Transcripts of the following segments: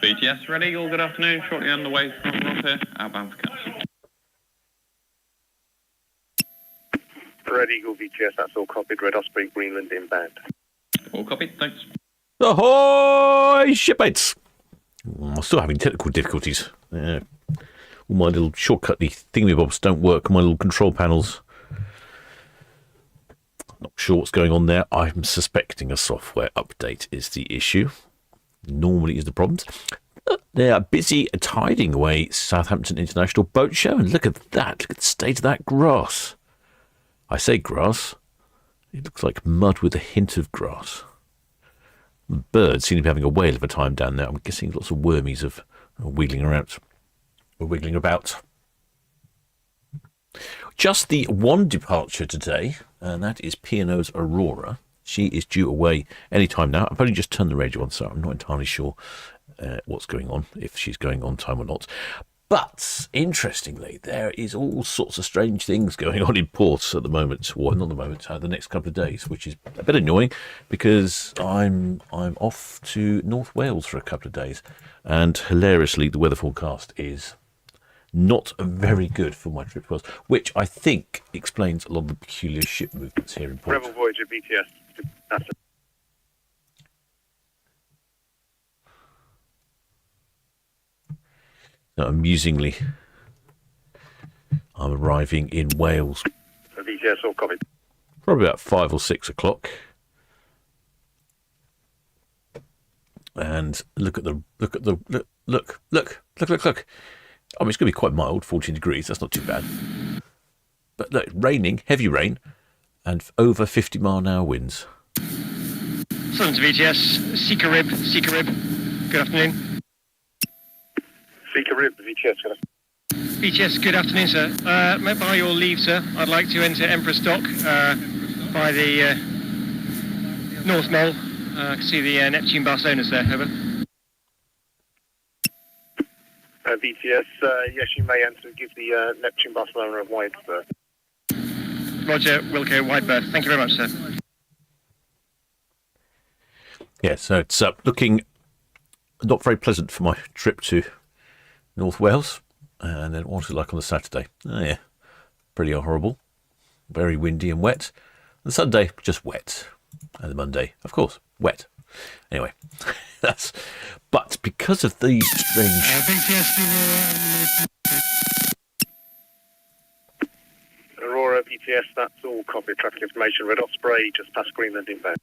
BTS ready, all good afternoon, shortly underway from Ross here, outbound for Captain. Red Eagle VTS, that's all copied. Red Osprey, Greenland inbound. All copied, thanks. Ahoy, shipmates! I'm still having technical difficulties. All my little shortcutty thingamybobs don't work. My little control panels. Not sure what's going on there. I'm suspecting a software update is the issue. Normally is the problems. They are busy tiding away Southampton International Boat Show, and look at that. Look at the state of that grass. I say grass. It looks like mud with a hint of grass. The birds seem to be having a whale of a time down there. I'm guessing lots of wormies are wiggling around. Or wiggling about. Just the one departure today, and that is P&O's Aurora. She is due away any time now. I've only just turned the radio on, so I'm not entirely sure what's going on, if she's going on time or not. But, interestingly, there is all sorts of strange things going on in ports at the moment. Well, not the moment, the next couple of days, which is a bit annoying because I'm off to North Wales for a couple of days. And, hilariously, the weather forecast is not very good for my trip to Wales, which I think explains a lot of the peculiar ship movements here in port. Rebel Voyager VTS. That's it. Amusingly, I'm arriving in Wales. VTS, all copied. Probably about 5 or 6 o'clock. And look. I mean, it's going to be quite mild, 14 degrees. That's not too bad. But look, raining, heavy rain, and over 50-mile-an-hour winds. Solent VTS, Seeker Rib. Good afternoon. Seeker Rib, VTS, good afternoon. VTS, good afternoon, sir. By your leave, sir, I'd like to enter Emperor's Dock by the North Mole. I can see the Neptune Barcelona's there, over. VTS, yes, you may enter. Give the Neptune Barcelona a wide berth. Roger, Wilco, wide berth. Thank you very much, sir. Yeah, so it's looking not very pleasant for my trip to North Wales. And then what was it like on the Saturday? Oh, yeah, pretty horrible. Very windy and wet. The Sunday, just wet. And the Monday, of course, wet. Anyway, but because of these strange... Aurora VTS, that's all copy. Traffic information. Red Osprey, just past Greenland inbound.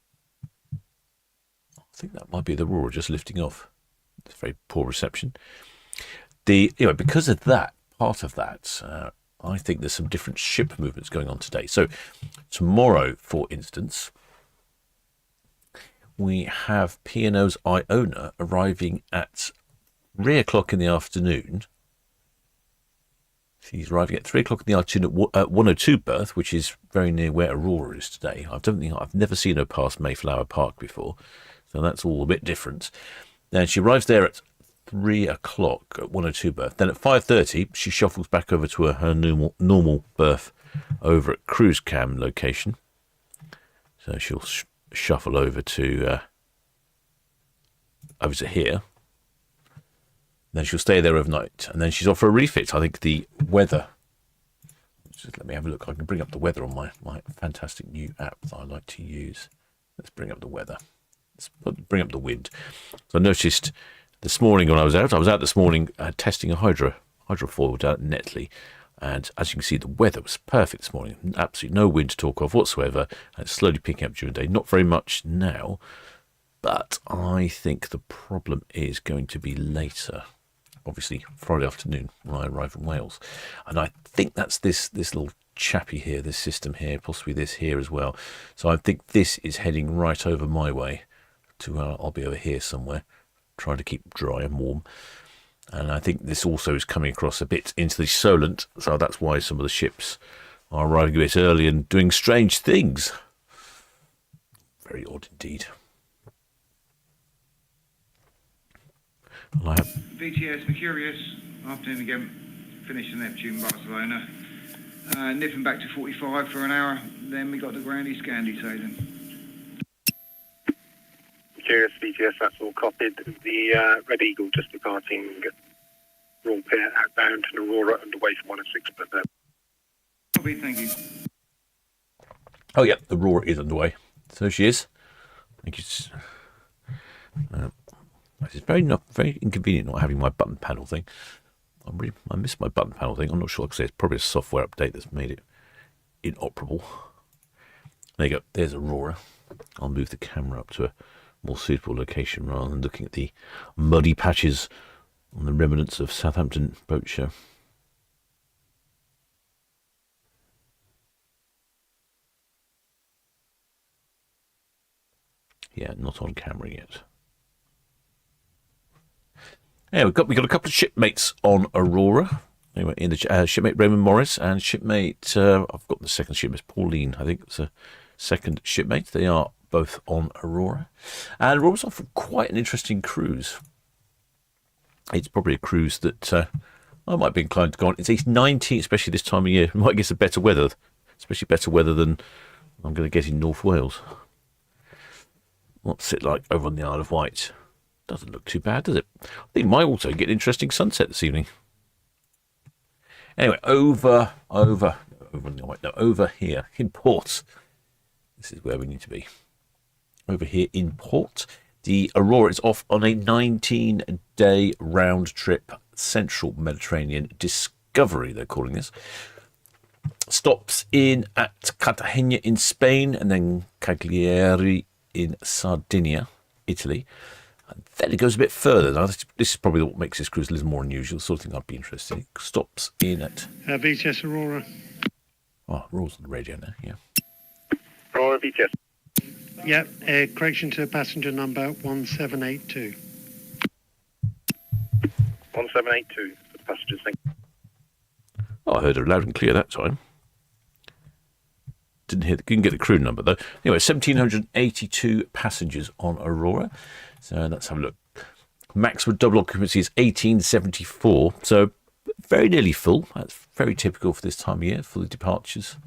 I think that might be the Aurora just lifting off. It's very poor reception. Anyway, because of that, part of that, I think there's some different ship movements going on today. So tomorrow, for instance, we have P&O's Iona arriving at 3 o'clock in the afternoon. She's arriving at 3 o'clock in the afternoon at 102 berth, which is very near where Aurora is today. I've never seen her pass Mayflower Park before, so that's all a bit different. Then she arrives there at 3 o'clock at 102 berth. Then at 5:30, she shuffles back over to her normal berth over at Cruise Cam location. So she'll shuffle over to here. Then she'll stay there overnight, and then she's off for a refit. I think the weather. Just let me have a look. I can bring up the weather on my fantastic new app that I like to use. Let's bring up the weather. Let's bring up the wind. So I noticed this morning when I was out this morning testing a hydrofoil down at Netley, and as you can see, the weather was perfect this morning. Absolutely no wind to talk of whatsoever, and it's slowly picking up during the day. Not very much now, but I think the problem is going to be later. Obviously, Friday afternoon when I arrive in Wales. And I think that's this little chappy here, this system here, possibly this here as well. So I think this is heading right over my way to, I'll be over here somewhere, trying to keep dry and warm. And I think this also is coming across a bit into the Solent, so that's why some of the ships are arriving a bit early and doing strange things. Very odd indeed. VTS Mercurius, afternoon again, finished in Neptune Barcelona, nipping back to 45 for an hour, then we got the Grandy Scandi sailing. Curious, BTS, that's all copied. The Red Eagle just departing Royal Pier outbound and Aurora underway for 106, but Copy, thank you. Oh, yeah, the Aurora is underway. So she is. I think it's very inconvenient not having my button panel thing. I miss my button panel thing. I'm not sure. Like I say, it's probably a software update that's made it inoperable. There you go. There's Aurora. I'll move the camera up to a more suitable location rather than looking at the muddy patches on the remnants of Southampton Boat Show. Yeah, not on camera yet. Yeah, we've got a couple of shipmates on Aurora. Anyway, in the shipmate Raymond Morris and shipmate I've got the second shipmate Pauline. I think it's a second shipmate. They are both on Aurora, and Aurora's off for quite an interesting cruise. It's probably a cruise that I might be inclined to go on. It's East 90, especially this time of year. We might get some better weather, especially better weather than I'm going to get in North Wales. What's it like over on the Isle of Wight? Doesn't look too bad, does it? I think it might also get an interesting sunset this evening. Anyway, over here in port. This is where we need to be. Over here in port, the Aurora is off on a 19-day round trip Central Mediterranean discovery, they're calling this. Stops in at Cartagena in Spain and then Cagliari in Sardinia, Italy. And then it goes a bit further. Now, this is probably what makes this cruise a little more unusual, sort of thing I'd be interested in. It stops in at... BTS Aurora. Oh, Aurora's on the radio now, yeah. Aurora, BTS. Yep, correction to passenger number 1782. 1782 for the passengers, thank you. Oh, I heard it loud and clear that time. Didn't get the crew number though. Anyway, 1,782 passengers on Aurora. So let's have a look. Maximum double occupancy is 1874. So very nearly full. That's very typical for this time of year for the departures.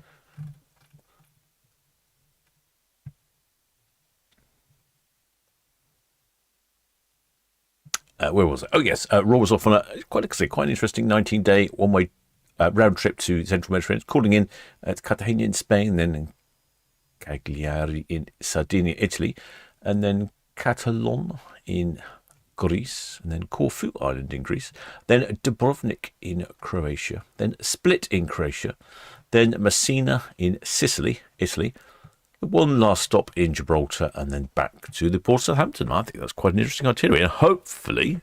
Where was it? Oh yes, Aurora was off on a quite interesting 19-day one-way round trip to Central Mediterranean, calling in at Cartagena in Spain, then in Cagliari in Sardinia, Italy, and then Catalon in Greece, and then Corfu Island in Greece, then Dubrovnik in Croatia, then Split in Croatia, then Messina in Sicily, Italy, one last stop in Gibraltar, and then back to the port of Southampton. I think that's quite an interesting itinerary, and hopefully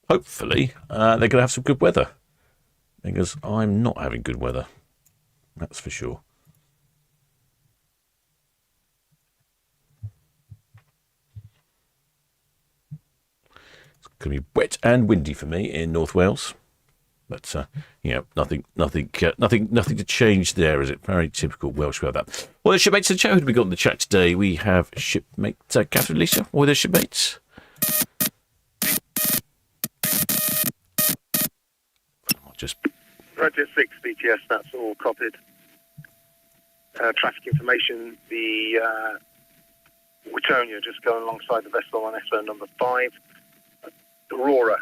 they're going to have some good weather, because I'm not having good weather, that's for sure. It's going to be wet and windy for me in North Wales, but nothing to change there, is it? Very typical Welsh weather. Well, the shipmates of the chat, who do we got in the chat today? We have shipmate Catherine Lisa, or their shipmates. Roger 6 BTS, that's all copied. Traffic information, the Wittonia just going alongside the vessel on SO number 5. Aurora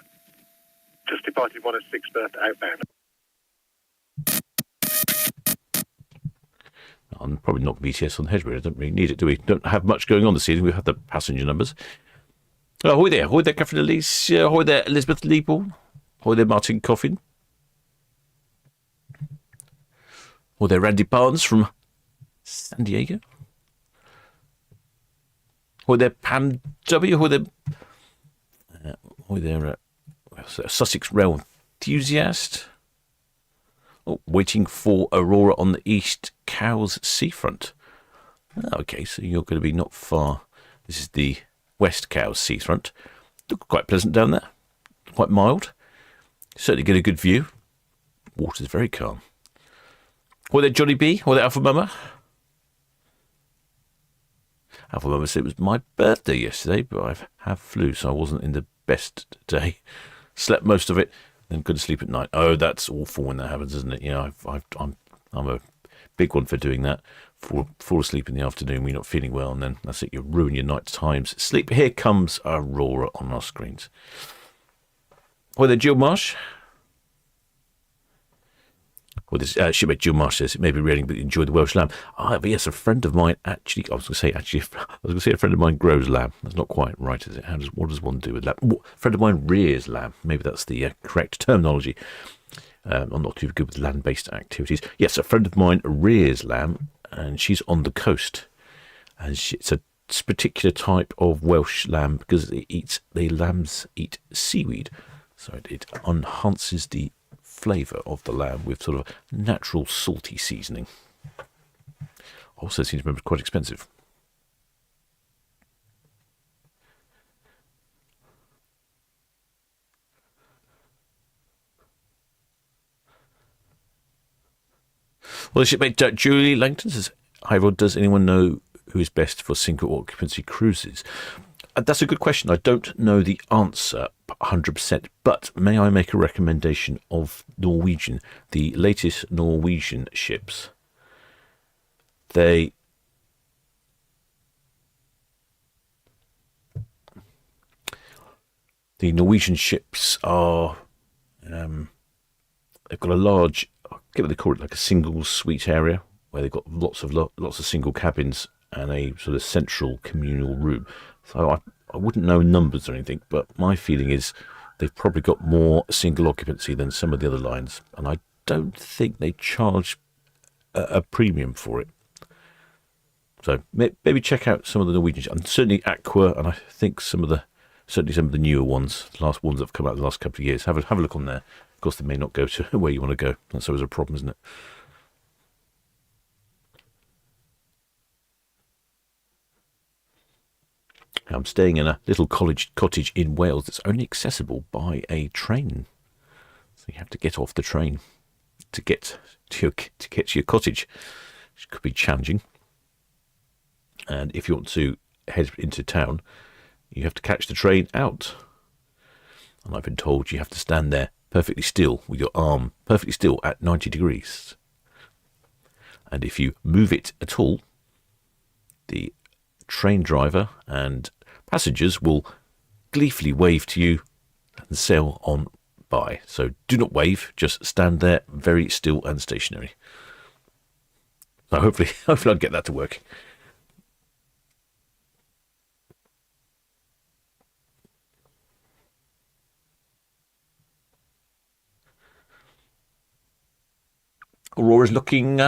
just departed 106 berth outbound. I'm probably not BTS on the Hedgebury. I don't really need it, do we? Don't have much going on this evening. We've had the passenger numbers. Oh, ahoy there. Ahoy there, Catherine Elise. Ahoy there, Elizabeth Liebel. Ahoy there, Martin Coffin. Ahoy there, Randy Barnes from San Diego. Ahoy there, Pam W. Ahoy there, Sussex Rail Enthusiast. Oh, waiting for Aurora on the East Cowes seafront. Oh, okay, so you're going to be not far. This is the West Cowes seafront. Look quite pleasant down there. Quite mild. Certainly get a good view. Water's very calm. Or there, Johnny B. Or there, Alpha Mama. Alpha Mama said it was my birthday yesterday, but I have flu, so I wasn't in the best day. Slept most of it, then couldn't sleep at night. Oh, that's awful when that happens, isn't it? I'm a big one for doing that. Fall asleep in the afternoon when you're not feeling well, and then that's it. You ruin your night times. Sleep. Here comes Aurora on our screens. Well, then, Jill Marsh. Well, this shipmate Jill Marsh says it may be raining, but enjoy the Welsh lamb. But yes, a friend of mine a friend of mine grows lamb. That's not quite right, is it? What does one do with lamb? A friend of mine rears lamb. Maybe that's the correct terminology. I'm not too good with land-based activities. Yes, a friend of mine rears lamb, and she's on the coast. And it's a particular type of Welsh lamb because the lambs eat seaweed, so it enhances the flavour of the lamb with sort of natural salty seasoning. Also seems to be quite expensive. Well, the shipmate Julie Langton says, "Hi Rod, does anyone know who is best for single occupancy cruises?" That's a good question. I don't know the answer 100%, but may I make a recommendation of Norwegian, the latest Norwegian ships? The Norwegian ships are, they've got a large, I forget what they call it, like a single suite area where they've got lots of single cabins and a sort of central communal room. So I wouldn't know numbers or anything, but my feeling is they've probably got more single occupancy than some of the other lines, and I don't think they charge a premium for it. So maybe check out some of the Norwegian, and certainly Aqua, and I think certainly some of the newer ones, the last ones that have come out in the last couple of years. Have a look on there. Of course, they may not go to where you want to go. That's always a problem, isn't it? I'm staying in a little cottage in Wales that's only accessible by a train. So you have to get off the train to get to your cottage, which could be challenging. And if you want to head into town, you have to catch the train out. And I've been told you have to stand there perfectly still with your arm perfectly still at 90 degrees. And if you move it at all, the train driver and passengers will gleefully wave to you and sail on by. So do not wave, just stand there very still and stationary. So hopefully I'll get that to work. Aurora's looking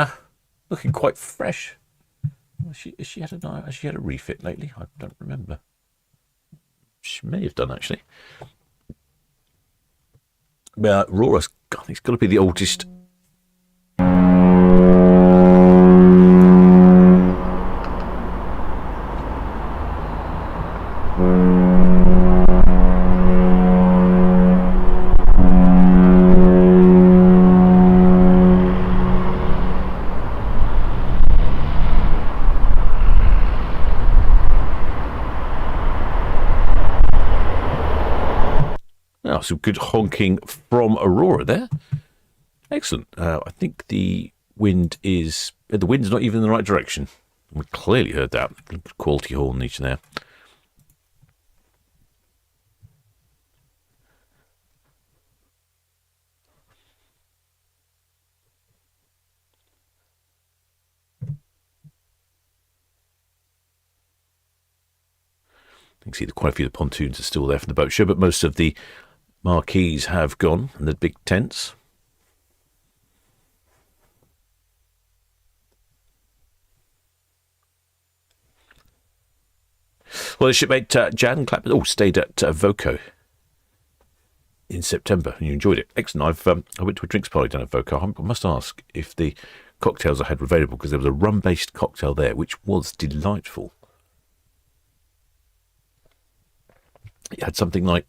quite fresh. Has she had a refit lately? I don't remember. She may have done, actually. But Aurora's, I think, it's got to be the oldest. Some good honking from Aurora there. Excellent. I think the wind's not even in the right direction. We clearly heard that. Quality horn each there. You can see that quite a few of the pontoons are still there from the boat show, but most of the marquees have gone, and the big tents. Well, the shipmate Jan Clapper stayed at Voco in September, and you enjoyed it. Excellent. I went to a drinks party down at Voco. I must ask if the cocktails I had were available, because there was a rum-based cocktail there, which was delightful. It had something like,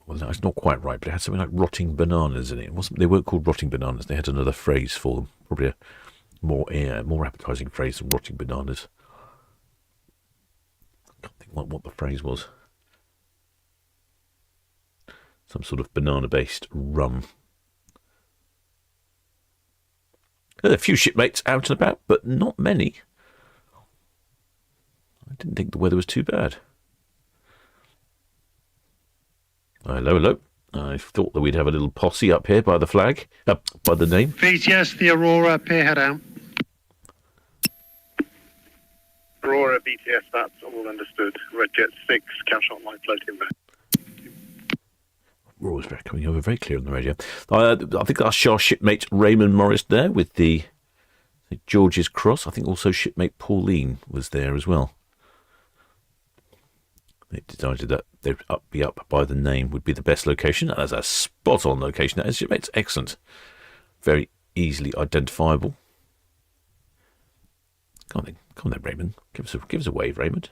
well, no, it's not quite right, but it had something like rotting bananas in it. They weren't called rotting bananas. They had another phrase for them, probably a more appetising phrase than rotting bananas. I can't think what the phrase was. Some sort of banana-based rum. There are a few shipmates out and about, but not many. I didn't think the weather was too bad. Hello, hello. I thought that we'd have a little posse up here by the flag, by the name. VTS, the Aurora, Pierhead out. Aurora, BTS, that's all understood. Red Jet 6, cash on line floating back. Aurora's coming over very clear on the radio. I think our shipmate Raymond Morris there with the St. George's Cross. I think also shipmate Pauline was there as well. They decided that they'd be up by the name would be the best location. That's a spot-on location. That is, shipmate's excellent. Very easily identifiable. Come on then, Raymond. Give us a wave, Raymond.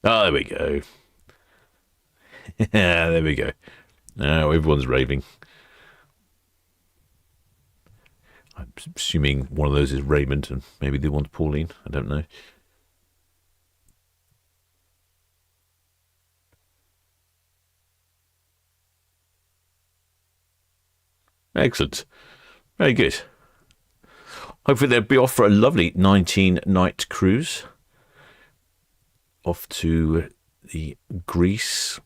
Oh, there we go. Yeah, there we go. Now everyone's raving. I'm assuming one of those is Raymond and maybe the one's Pauline. I don't know. Excellent. Very good. Hopefully they'll be off for a lovely 19-night cruise. Off to the Greece,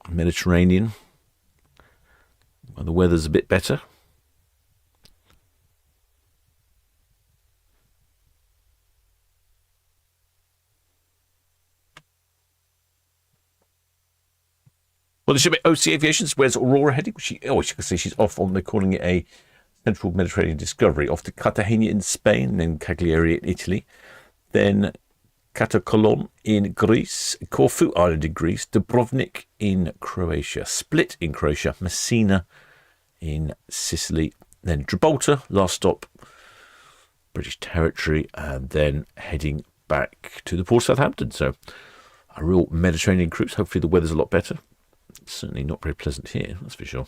Mediterranean. Well, the weather's a bit better. Well, the ship OC Aviation's where's Aurora heading? She can see she's off on, they're calling it a Central Mediterranean Discovery, off to Cartagena in Spain, then Cagliari in Italy, then Katakolon in Greece, Corfu Island in Greece, Dubrovnik in Croatia, Split in Croatia, Messina in Sicily, then Gibraltar, last stop, British territory, and then heading back to the port of Southampton. So a real Mediterranean cruise. Hopefully the weather's a lot better. It's certainly not very pleasant here, that's for sure.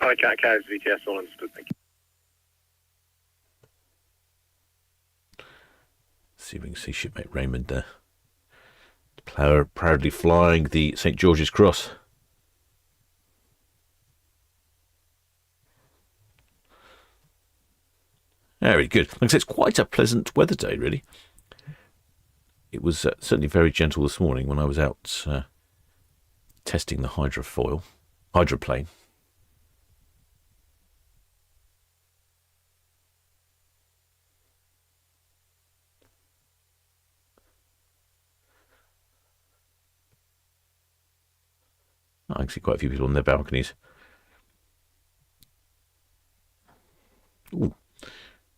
Hi, Cows, VTS, all understood, thank you. See if we can see shipmate Raymond there. Proudly flying the St. George's Cross. Very good. Like I said, it's quite a pleasant weather day, really. It was certainly very gentle this morning when I was out testing the hydroplane. I can see quite a few people on their balconies. Ooh.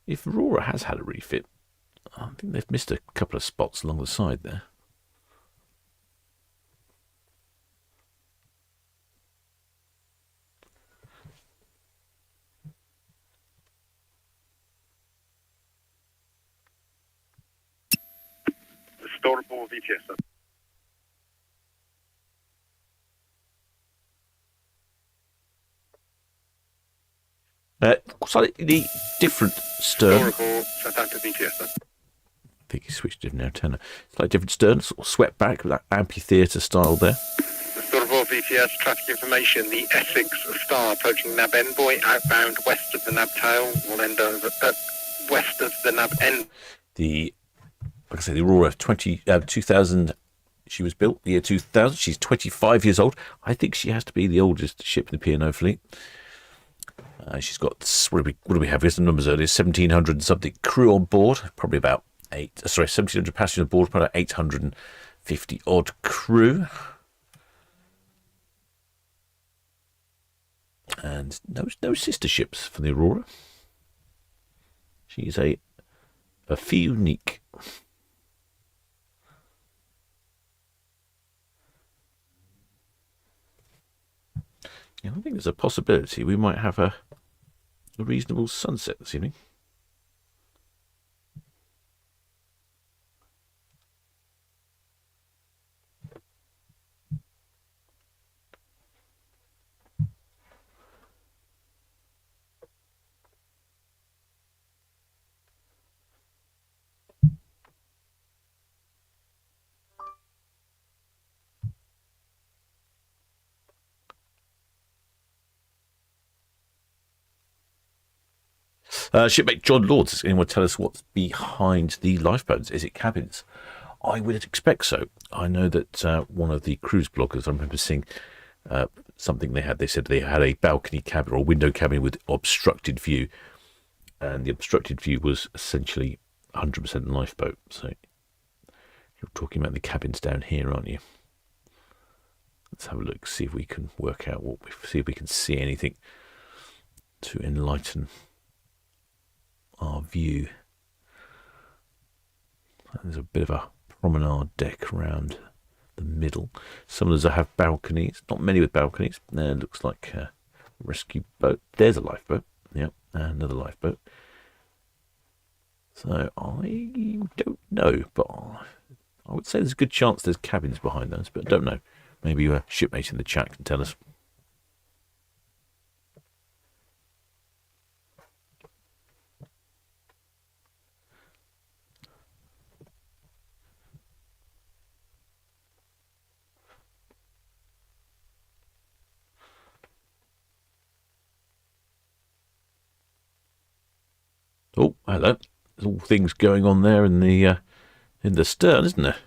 If Aurora has had a refit, I think they've missed a couple of spots along the side there. Storable VTS, sir. Slightly different stern. Storable Southampton VTS, sir. I think he switched to an antenna. Slightly different stern, sort of swept back with that amphitheatre style there. Storable VTS, traffic information. The Essex Star approaching Nab Envoy, outbound west of the Nab tail, will end over west of the Nab end. Like I say, the Aurora 2000, she was built the year 2000. She's 25 years old. I think she has to be the oldest ship in the P&O fleet. She's got, what do we have? Here's the numbers earlier, 1,700 and something crew on board, probably about 1,700 passengers on board, probably about 850 odd crew. And no sister ships for the Aurora. She's a fille unique. Yeah, I think there's a possibility we might have a reasonable sunset this evening. Shipmate John Lords, does anyone tell us what's behind the lifeboats? Is it cabins? I would expect so. I know that one of the cruise bloggers, I remember seeing something they had. They said they had a balcony cabin or a window cabin with obstructed view, and the obstructed view was essentially 100% lifeboat. So you're talking about the cabins down here, aren't you? Let's have a look, see if we can work out see if we can see anything to enlighten our view. There's a bit of a promenade deck around the middle. Some of those have balconies, not many with balconies. There looks like a rescue boat. There's a lifeboat. Yep, another lifeboat. So I don't know, but I would say there's a good chance there's cabins behind those, but I don't know. Maybe a shipmate in the chat can tell us. Oh, hello. There's all things going on there in the stern, isn't there?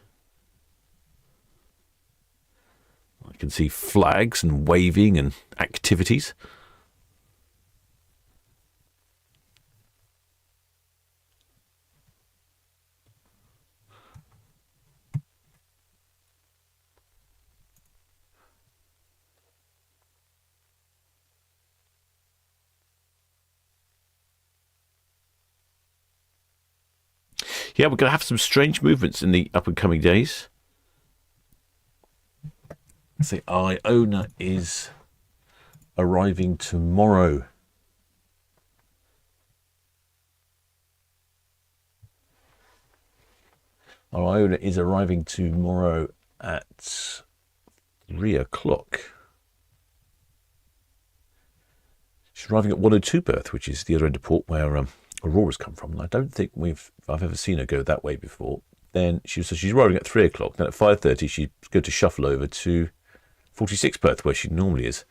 I can see flags and waving and activities. Yeah, we're going to have some strange movements in the up and coming days. The Iona is arriving tomorrow. Our Iona is arriving tomorrow at 3 o'clock. She's arriving at 102 berth, which is the other end of port where Aurora's come from. And I don't think I've ever seen her go that way before. Then she's arriving at 3 o'clock. Then at 5:30 she's going to shuffle over to 46 berth where she normally is.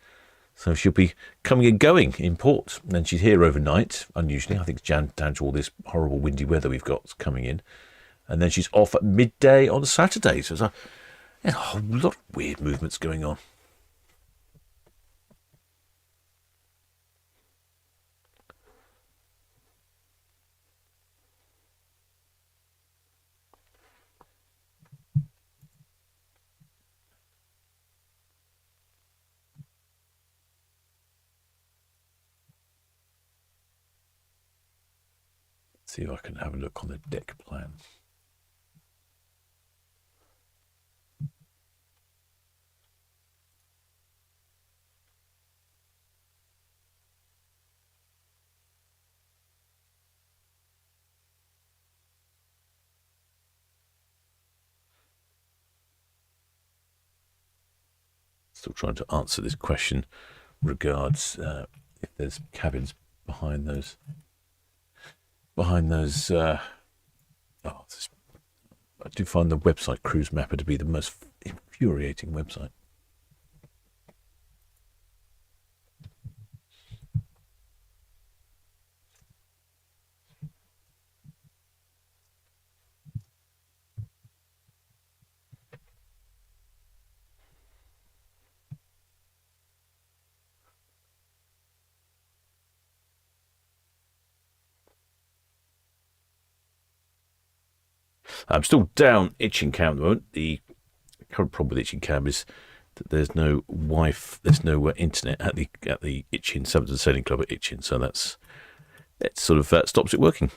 So she'll be coming and going in port. And then she's here overnight, unusually. I think it's down to all this horrible windy weather we've got coming in. And then she's off at midday on Saturday. So there's a whole lot of weird movements going on. See if I can have a look on the deck plan. Still trying to answer this question regards if there's cabins behind those. I do find the website Cruise Mapper to be the most infuriating website. I'm still down Itching Cam at the moment. The current problem with Itching Cam is that there's no there's no internet at the Itchin Southampton Sailing Club at Itchin, so that sort of stops it working.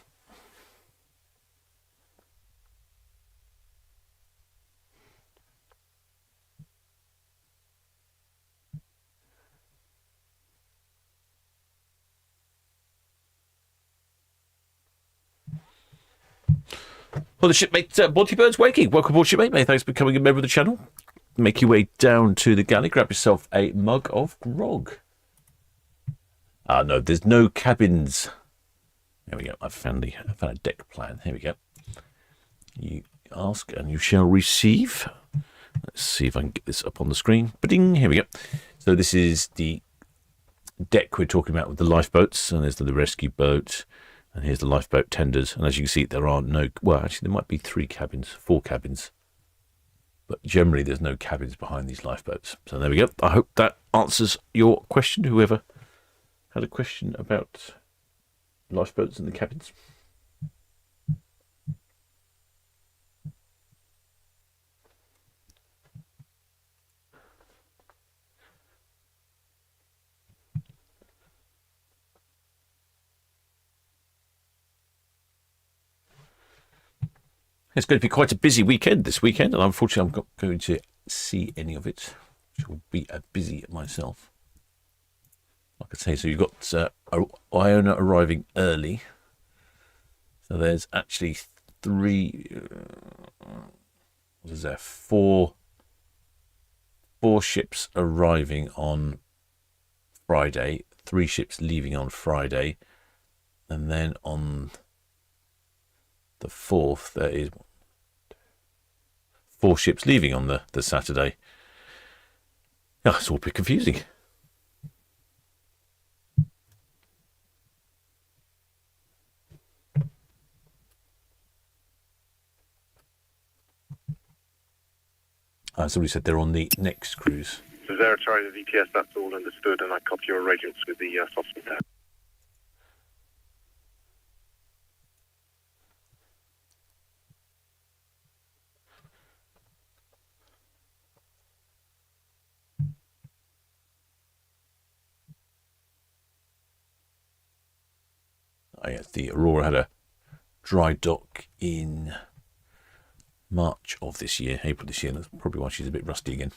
Well, the shipmate Monty Burns waking. Welcome aboard, shipmate. Many thanks for becoming a member of the channel. Make your way down to the galley. Grab yourself a mug of grog. No, there's no cabins. There we go. I found a deck plan. Here we go. You ask and you shall receive. Let's see if I can get this up on the screen. Ba-ding. Here we go. So this is the deck we're talking about with the lifeboats. And there's the rescue boat. And here's the lifeboat tenders. And as you can see, there are no, well, actually, there might be 4 cabins. But generally, there's no cabins behind these lifeboats. So there we go. I hope that answers your question, whoever had a question about lifeboats and the cabins. It's going to be quite a busy weekend this weekend, and unfortunately, I'm not going to see any of it, which will be busy myself. Like I say, so you've got Iona arriving early. So there's actually 4 ships arriving on Friday, 3 ships leaving on Friday, and then on the 4th, there is 4 ships leaving on the Saturday. Oh, it's all a bit confusing. Somebody said they're on the next cruise. So there, sorry, the VTS, that's all understood, and I copy your arrangements with the software there. Oh, yes, the Aurora had a dry dock in March of this year, April this year. That's probably why she's a bit rusty again.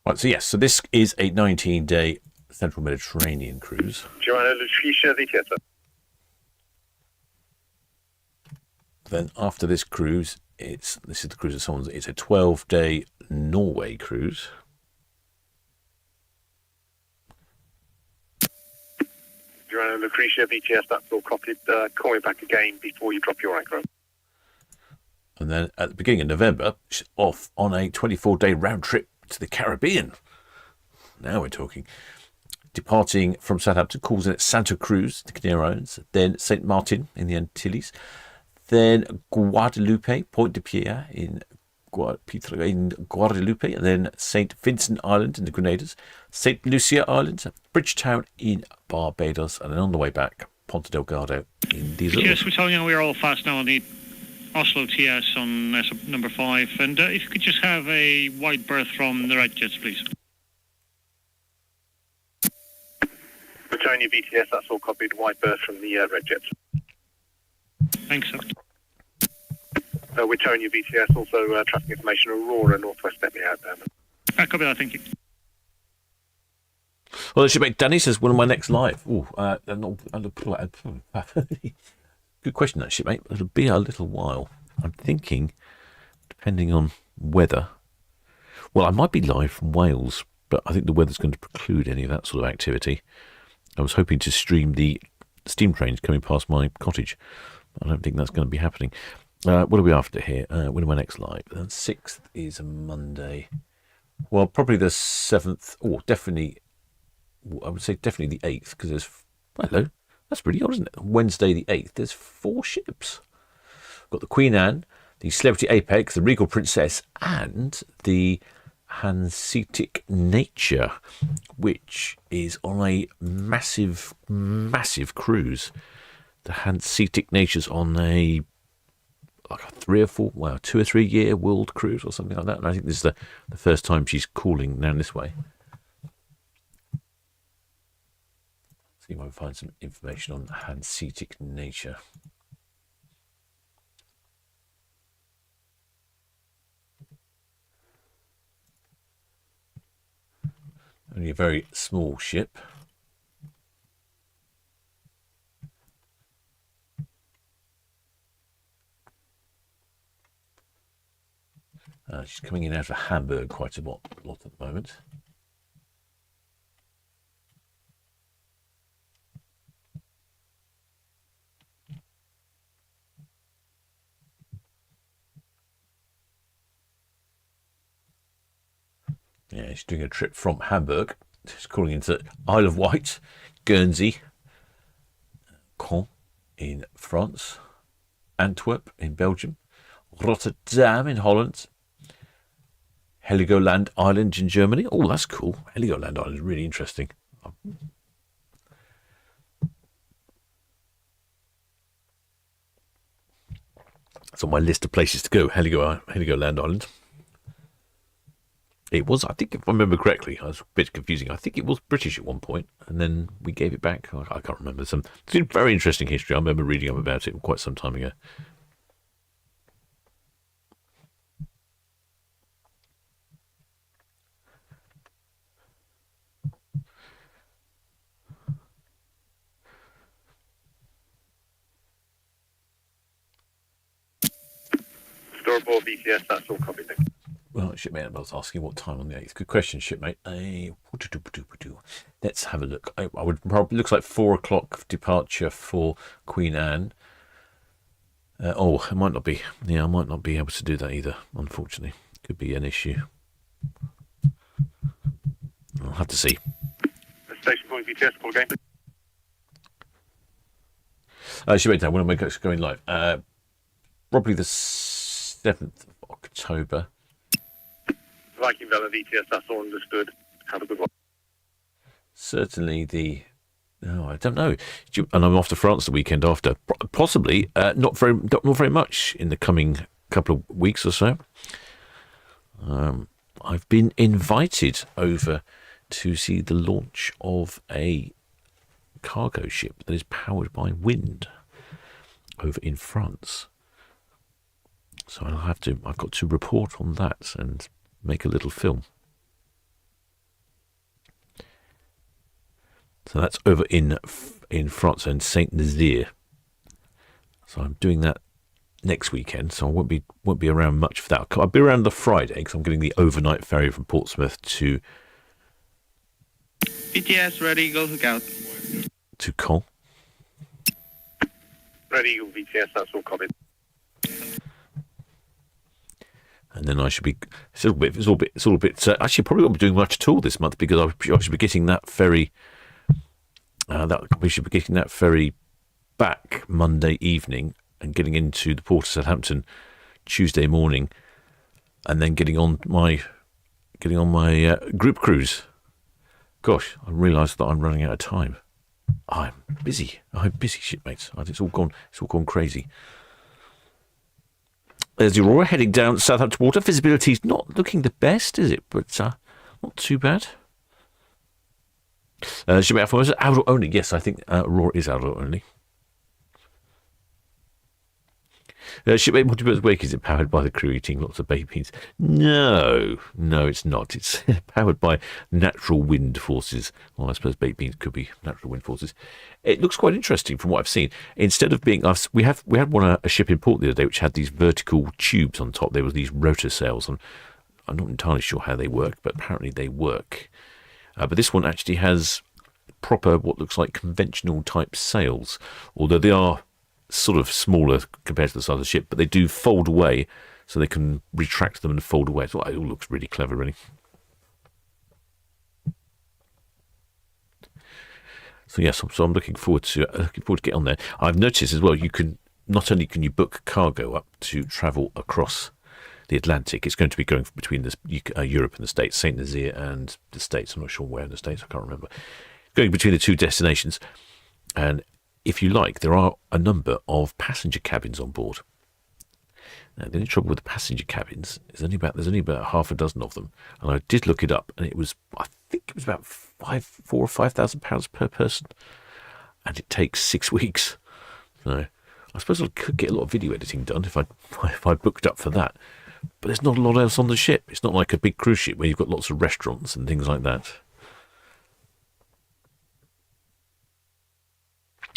Right, so yes, so this is a 19-day Central Mediterranean cruise. Joanna Lucia VTS. Then after this cruise, this is the cruise of someone's. It's a 12-day Norway cruise. Joanna Lucretia VTS, that's all copied. Call me back again before you drop your anchor. And then at the beginning of November, she's off on a 24-day round trip to the Caribbean. Now we're talking. Departing from Southampton, calls in at Santa Cruz, the Canary Islands, then St. Martin in the Antilles, then Guadalupe, Point de Piedra in Guadalupe, and then St. Vincent Island in the Grenaders, St. Lucia Island, Bridgetown in Barbados, and then on the way back, Ponta Delgado in the Azores. Yes, we're telling you we're all fast now on the Oslo TS on number 5, and if you could just have a wide berth from the Red Jets, please. Return your VTS, that's all copied. White berth from the Red Jets. Thanks, sir. Return your VTS, also traffic information, Aurora, Northwest, let me out there. Copy that, thank you. Well, shipmate Danny says, when am I next live? Good question, that shipmate. It'll be a little while. I'm thinking, depending on weather. Well, I might be live from Wales, but I think the weather's going to preclude any of that sort of activity. I was hoping to stream the steam trains coming past my cottage. I don't think that's going to be happening. What are we after here? When am I next live? The 6th is a Monday. Well, probably the 7th, or definitely, I would say definitely the 8th, because there's, hello, that's pretty odd, isn't it? Wednesday the 8th, there's 4 ships. We've got the Queen Anne, the Celebrity Apex, the Regal Princess, and the Hanseatic Nature, which is on a massive, massive cruise. The Hanseatic Nature's on a 2 or 3 year world cruise or something like that. And I think this is the first time she's calling down this way. See if I can find some information on Hanseatic Nature. Only a very small ship. She's coming in out of Hamburg quite a lot at the moment. Yeah, she's doing a trip from Hamburg. She's calling into Isle of Wight, Guernsey, Caen in France, Antwerp in Belgium, Rotterdam in Holland, Heligoland Island in Germany. Oh, that's cool. Heligoland Island is really interesting. It's on my list of places to go, Heligoland Island. It was, I think, if I remember correctly, it was a bit confusing. I think it was British at one point, and then we gave it back. I can't remember. It's been very interesting history. I remember reading up about it quite some time ago. Storable BTS, that's all copied. Well, shipmate, I was asking what time on the 8th. Good question, shipmate. Let's have a look. I would probably, looks like 4 o'clock departure for Queen Anne. It might not be. Yeah, I might not be able to do that either, unfortunately. Could be an issue. I'll have to see. Station point BTS, call again. Shipmate, when am I going live? Probably the 7th of October. Viking Vela VTS, that's all understood. Have a good one. Certainly I don't know. And I'm off to France the weekend after. Possibly not very much in the coming couple of weeks or so. I've been invited over to see the launch of a cargo ship that is powered by wind over in France. So I've got to report on that and make a little film. So that's over in France and Saint Nazaire. So I'm doing that next weekend. So I won't be around much for that. I'll be around the Friday because I'm getting the overnight ferry from Portsmouth to BTS ready, go look out. to Caen. Ready, VTS, that's all copied. And then I should be. It's all a bit. Actually, probably won't be doing much at all this month because I should be getting that ferry. We should be getting that ferry back Monday evening and getting into the port of Southampton Tuesday morning, and then getting on my group cruise. Gosh, I realised that I'm running out of time. I'm busy, shipmates. It's all gone crazy. There's the Aurora heading down Southampton water. Visibility's not looking the best, is it? But not too bad. Shipmate Alpha, outdoor only. Yes, I think Aurora is outdoor only. Shipmate Multipurpose Wake, is it powered by the crew eating lots of baked beans? No, it's not. It's powered by natural wind forces. Well, I suppose baked beans could be natural wind forces. It looks quite interesting from what I've seen. Instead of being, we had a ship in port the other day which had these vertical tubes on top. There were these rotor sails, and I'm not entirely sure how they work, but apparently they work. But this one actually has proper, what looks like conventional type sails, although they are sort of smaller compared to the size of the ship, but they do fold away, so they can retract them and fold away. So it all looks really clever, really. So yes, so I'm looking forward to get on there. I've noticed as well, you can not only can you book cargo up to travel across the Atlantic. It's going to be going between Europe and the States, Saint Nazaire and the States. I'm not sure where in the States, I can't remember. Going between the two destinations, and if you like, there are a number of passenger cabins on board. Now, the only trouble with the passenger cabins is there's only about half a dozen of them, and I did look it up, and I think it was about £4,000 or £5,000 per person, and it takes 6 weeks. So I suppose I could get a lot of video editing done if I booked up for that. But there's not a lot else on the ship. It's not like a big cruise ship where you've got lots of restaurants and things like that.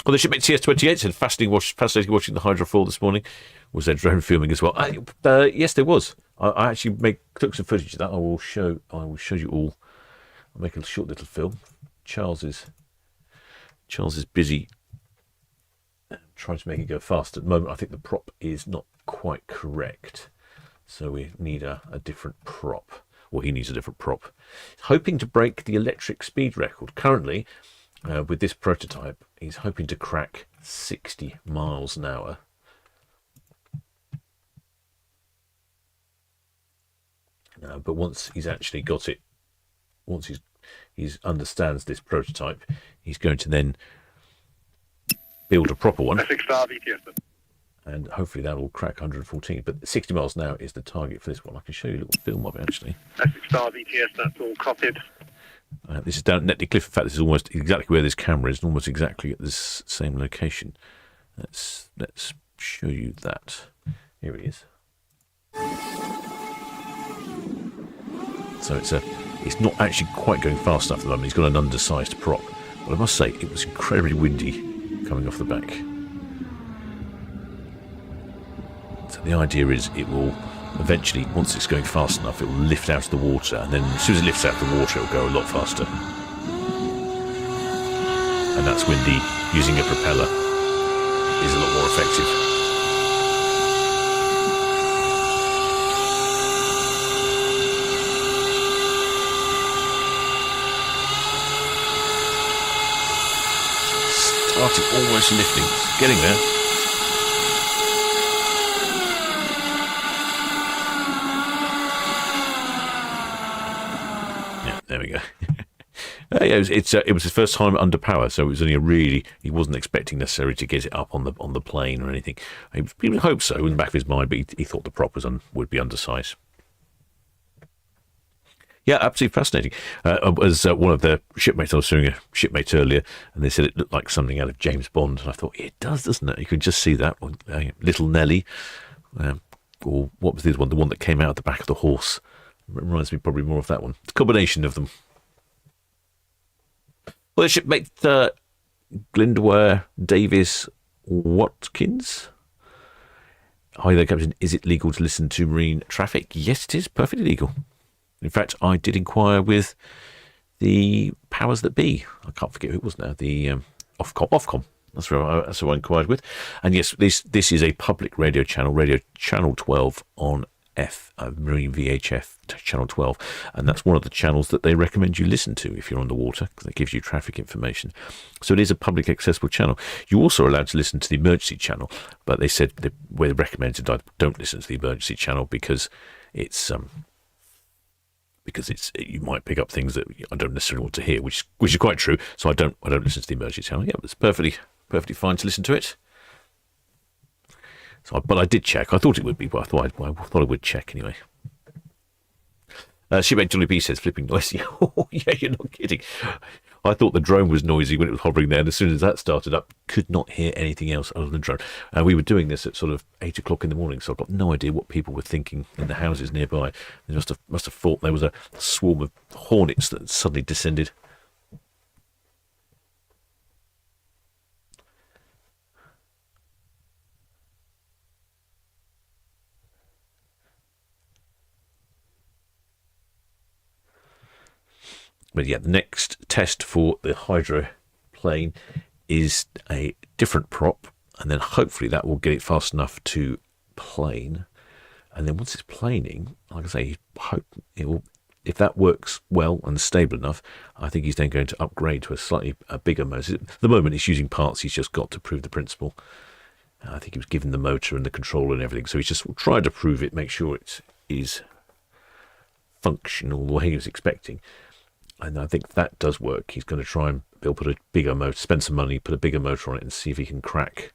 Well, the shipmate TS28 said fascinating watching the Hydrofoil this morning. Was there drone filming as well? Yes, there was. I actually took some footage of that. I will show you all. I'll make a short little film. Charles is busy trying to make it go fast. At the moment, I think the prop is not quite correct. So we need a different prop. Well, he needs a different prop. Hoping to break the electric speed record. Currently, with this prototype, he's hoping to crack 60 miles an hour. But once he's actually got it, once he's understands this prototype, he's going to then build a proper one. Six-star VTS. And hopefully that will crack 114. But 60 miles an hour is the target for this one. I can show you a little film of it, actually. Six-star VTS, that's all copied. This is down at Netley Cliff. In fact, this is almost exactly where this camera is, and almost exactly at this same location. Let's show you that. Here he is. So it's not actually quite going fast enough at the moment. He's got an undersized prop. But I must say, it was incredibly windy coming off the back. So the idea is it will eventually, once it's going fast enough, it will lift out of the water, and then as soon as it lifts out of the water, it will go a lot faster. And that's when using a propeller is a lot more effective. Started almost lifting, it's getting there. Yeah, there we go. Yeah, it was his first time under power, so it was only he wasn't expecting necessarily to get it up on the plane or anything. He would hope so in the back of his mind, but he thought the prop would be undersized. Yeah, absolutely fascinating. As one of the shipmates, I was showing a shipmate earlier, and they said it looked like something out of James Bond, and I thought, it does, doesn't it? You could just see that one, Little Nelly, or what was this one? The one that came out of the back of the horse. It reminds me probably more of that one. It's a combination of them. Well, the shipmate Glindware Davis Watkins. Hi there, Captain. Is it legal to listen to marine traffic? Yes, it is. Perfectly legal. In fact, I did inquire with the powers that be. I can't forget who it was now. The Ofcom. That's who I inquired with. And yes, this is a public radio channel 12 on Marine VHF channel 12, and that's one of the channels that they recommend you listen to if you're on the water, because it gives you traffic information. So it is a public accessible channel. You're also allowed to listen to the emergency channel, but they said where they recommended I don't listen to the emergency channel because you might pick up things that I don't necessarily want to hear, which is quite true. So I don't listen to the emergency channel. Yeah, it's perfectly fine to listen to it. So, but I did check. I thought it would be, but I thought I would check anyway. Shipmate Johnny B says flipping noisy. Oh yeah, you're not kidding. I thought the drone was noisy when it was hovering there, and as soon as that started up, could not hear anything else other than drone. We were doing this at sort of 8 o'clock in the morning, so I've got no idea what people were thinking in the houses nearby. They must have thought there was a swarm of hornets that suddenly descended. But yeah, the next test for the hydroplane is a different prop, and then hopefully that will get it fast enough to plane. And then once it's planing, like I say, hope it will. If that works well and stable enough, I think he's then going to upgrade to a bigger motor. At the moment, he's using parts he's just got to prove the principle. I think he was given the motor and the controller and everything, so he's just tried to prove it, make sure it is functional the way he was expecting. And I think that does work. He's going to try and put a bigger motor, spend some money, put a bigger motor on it, and see if he can crack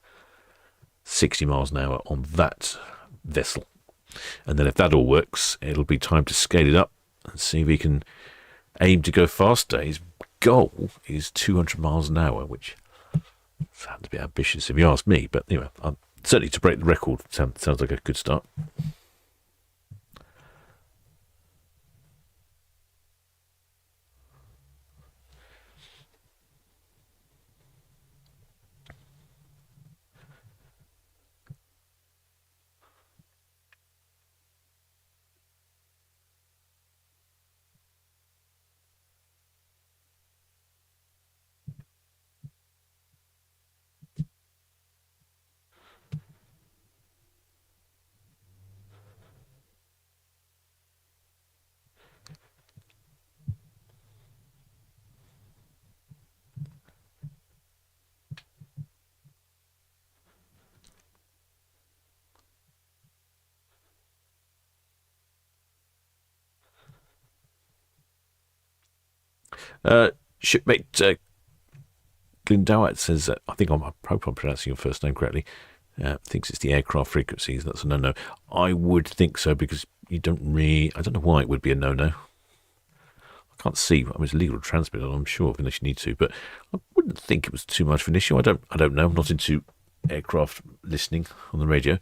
60 miles an hour on that vessel. And then if that all works, it'll be time to scale it up and see if he can aim to go faster. His goal is 200 miles an hour, which sounds a bit ambitious if you ask me, but anyway, certainly to break the record sounds like a good start. Shipmate Glindowat says, I think I'm probably pronouncing your first name correctly, thinks it's the aircraft frequencies. That's a no-no. I would think so, because you don't really... I don't know why it would be a no-no. I can't see. I mean, it's legal to transmit, I'm sure, unless you need to, but I wouldn't think it was too much of an issue. I don't know. I'm not into aircraft listening on the radio,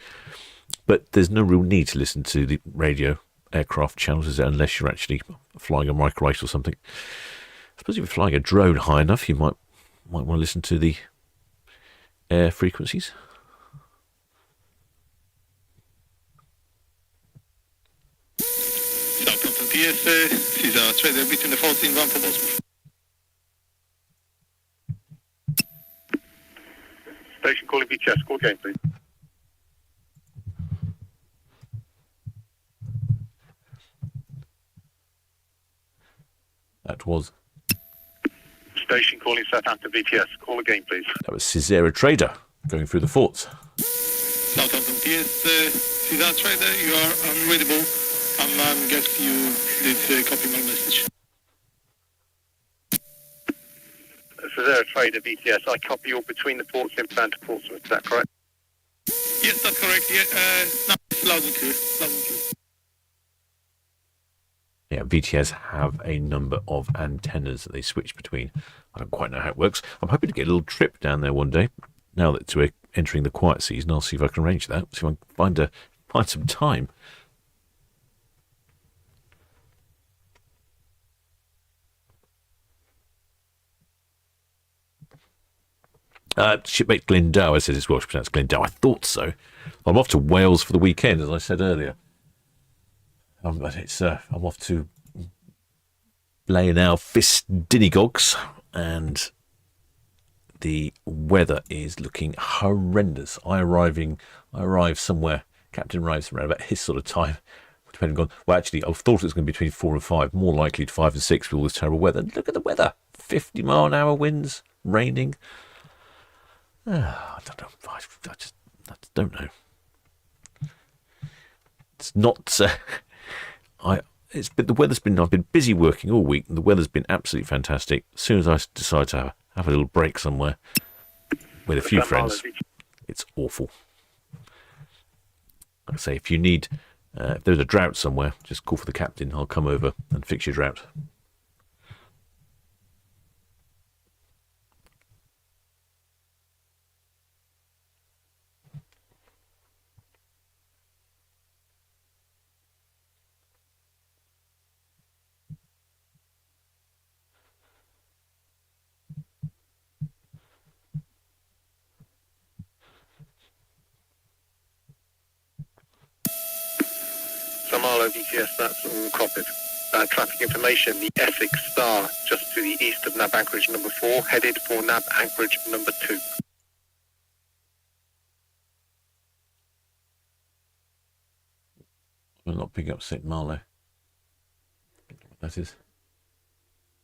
but there's no real need to listen to the radio aircraft channels, is there, unless you're actually flying a microlight or something. I suppose if you're flying a drone high enough, you might want to listen to the air frequencies. Southampton PS, Caesar trader between the 14 1 for Bosworth. Station calling VTS. Call again, please. That was Station calling Southampton VTS. Call again, please. Caesar Trader going through the forts. Southampton PS, Caesar trader, you are unreadable. I guess you did copy my message. This is Air Trader VTS. I copy you between the ports inbound to Portsmouth. Is that correct? Yes, that's correct. Yeah, no, it's loud and clear. Loud and clear. Yeah, VTS have a number of antennas that they switch between. I don't quite know how it works. I'm hoping to get a little trip down there one day. Now that we're entering the quiet season, I'll see if I can arrange that. See if I can find some time. Shipmate Glendower says it's Welsh pronounced Glendower. I thought so. I'm off to Wales for the weekend, as I said earlier. I'm off to Blaenau Fistinigogs, and the weather is looking horrendous. I arrive somewhere. Captain arrives around about his sort of time, depending on. Well, actually, I thought it was going to be between 4 and 5, more likely to 5 and 6 with all this terrible weather. Look at the weather: 50-mile-an-hour winds, raining. I don't know. I just don't know. It's not. The weather's been. I've been busy working all week, and the weather's been absolutely fantastic. As soon as I decide to have a little break somewhere with a few friends, it's awful. Like I say, if you need, if there's a drought somewhere, just call for the captain. I'll come over and fix your drought. Marlow VTS, that's all copied. Traffic information, the Essex Star, just to the east of nav anchorage number 4, headed for nav anchorage number 2. I'm not picking up St. Marlow. That is.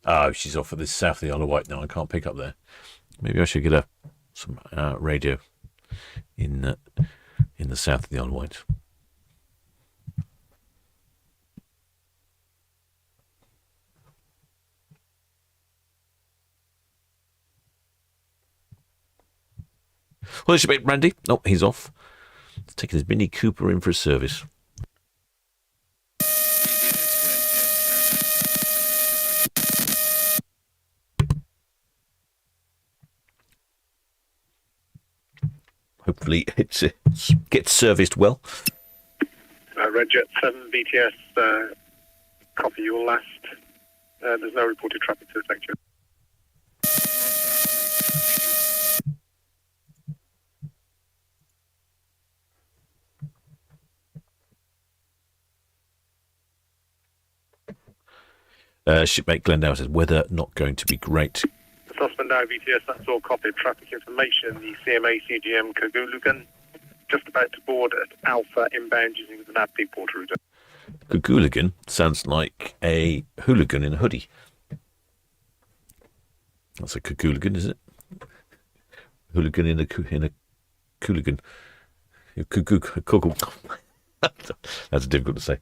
Oh, she's off at the south of the Isle of Wight now. I can't pick up there. Maybe I should get some radio in the south of the Isle of Wight. Well, there's your mate Randy. Oh, he's off. He's taking his Mini Cooper in for a service. Hopefully it gets serviced well. Red Jet 7 BTS, copy your last. There's no reported traffic to the section. Shipmate Glendale says weather not going to be great. Suspend now VTS, that's all copied. Traffic information, the CMA CGM Kagulugan, just about to board at Alpha inbound using the nav port route. Kagulugan sounds like a hooligan in a hoodie. That's a Kagulugan, is it? Hooligan in a cooligan. That's difficult to say.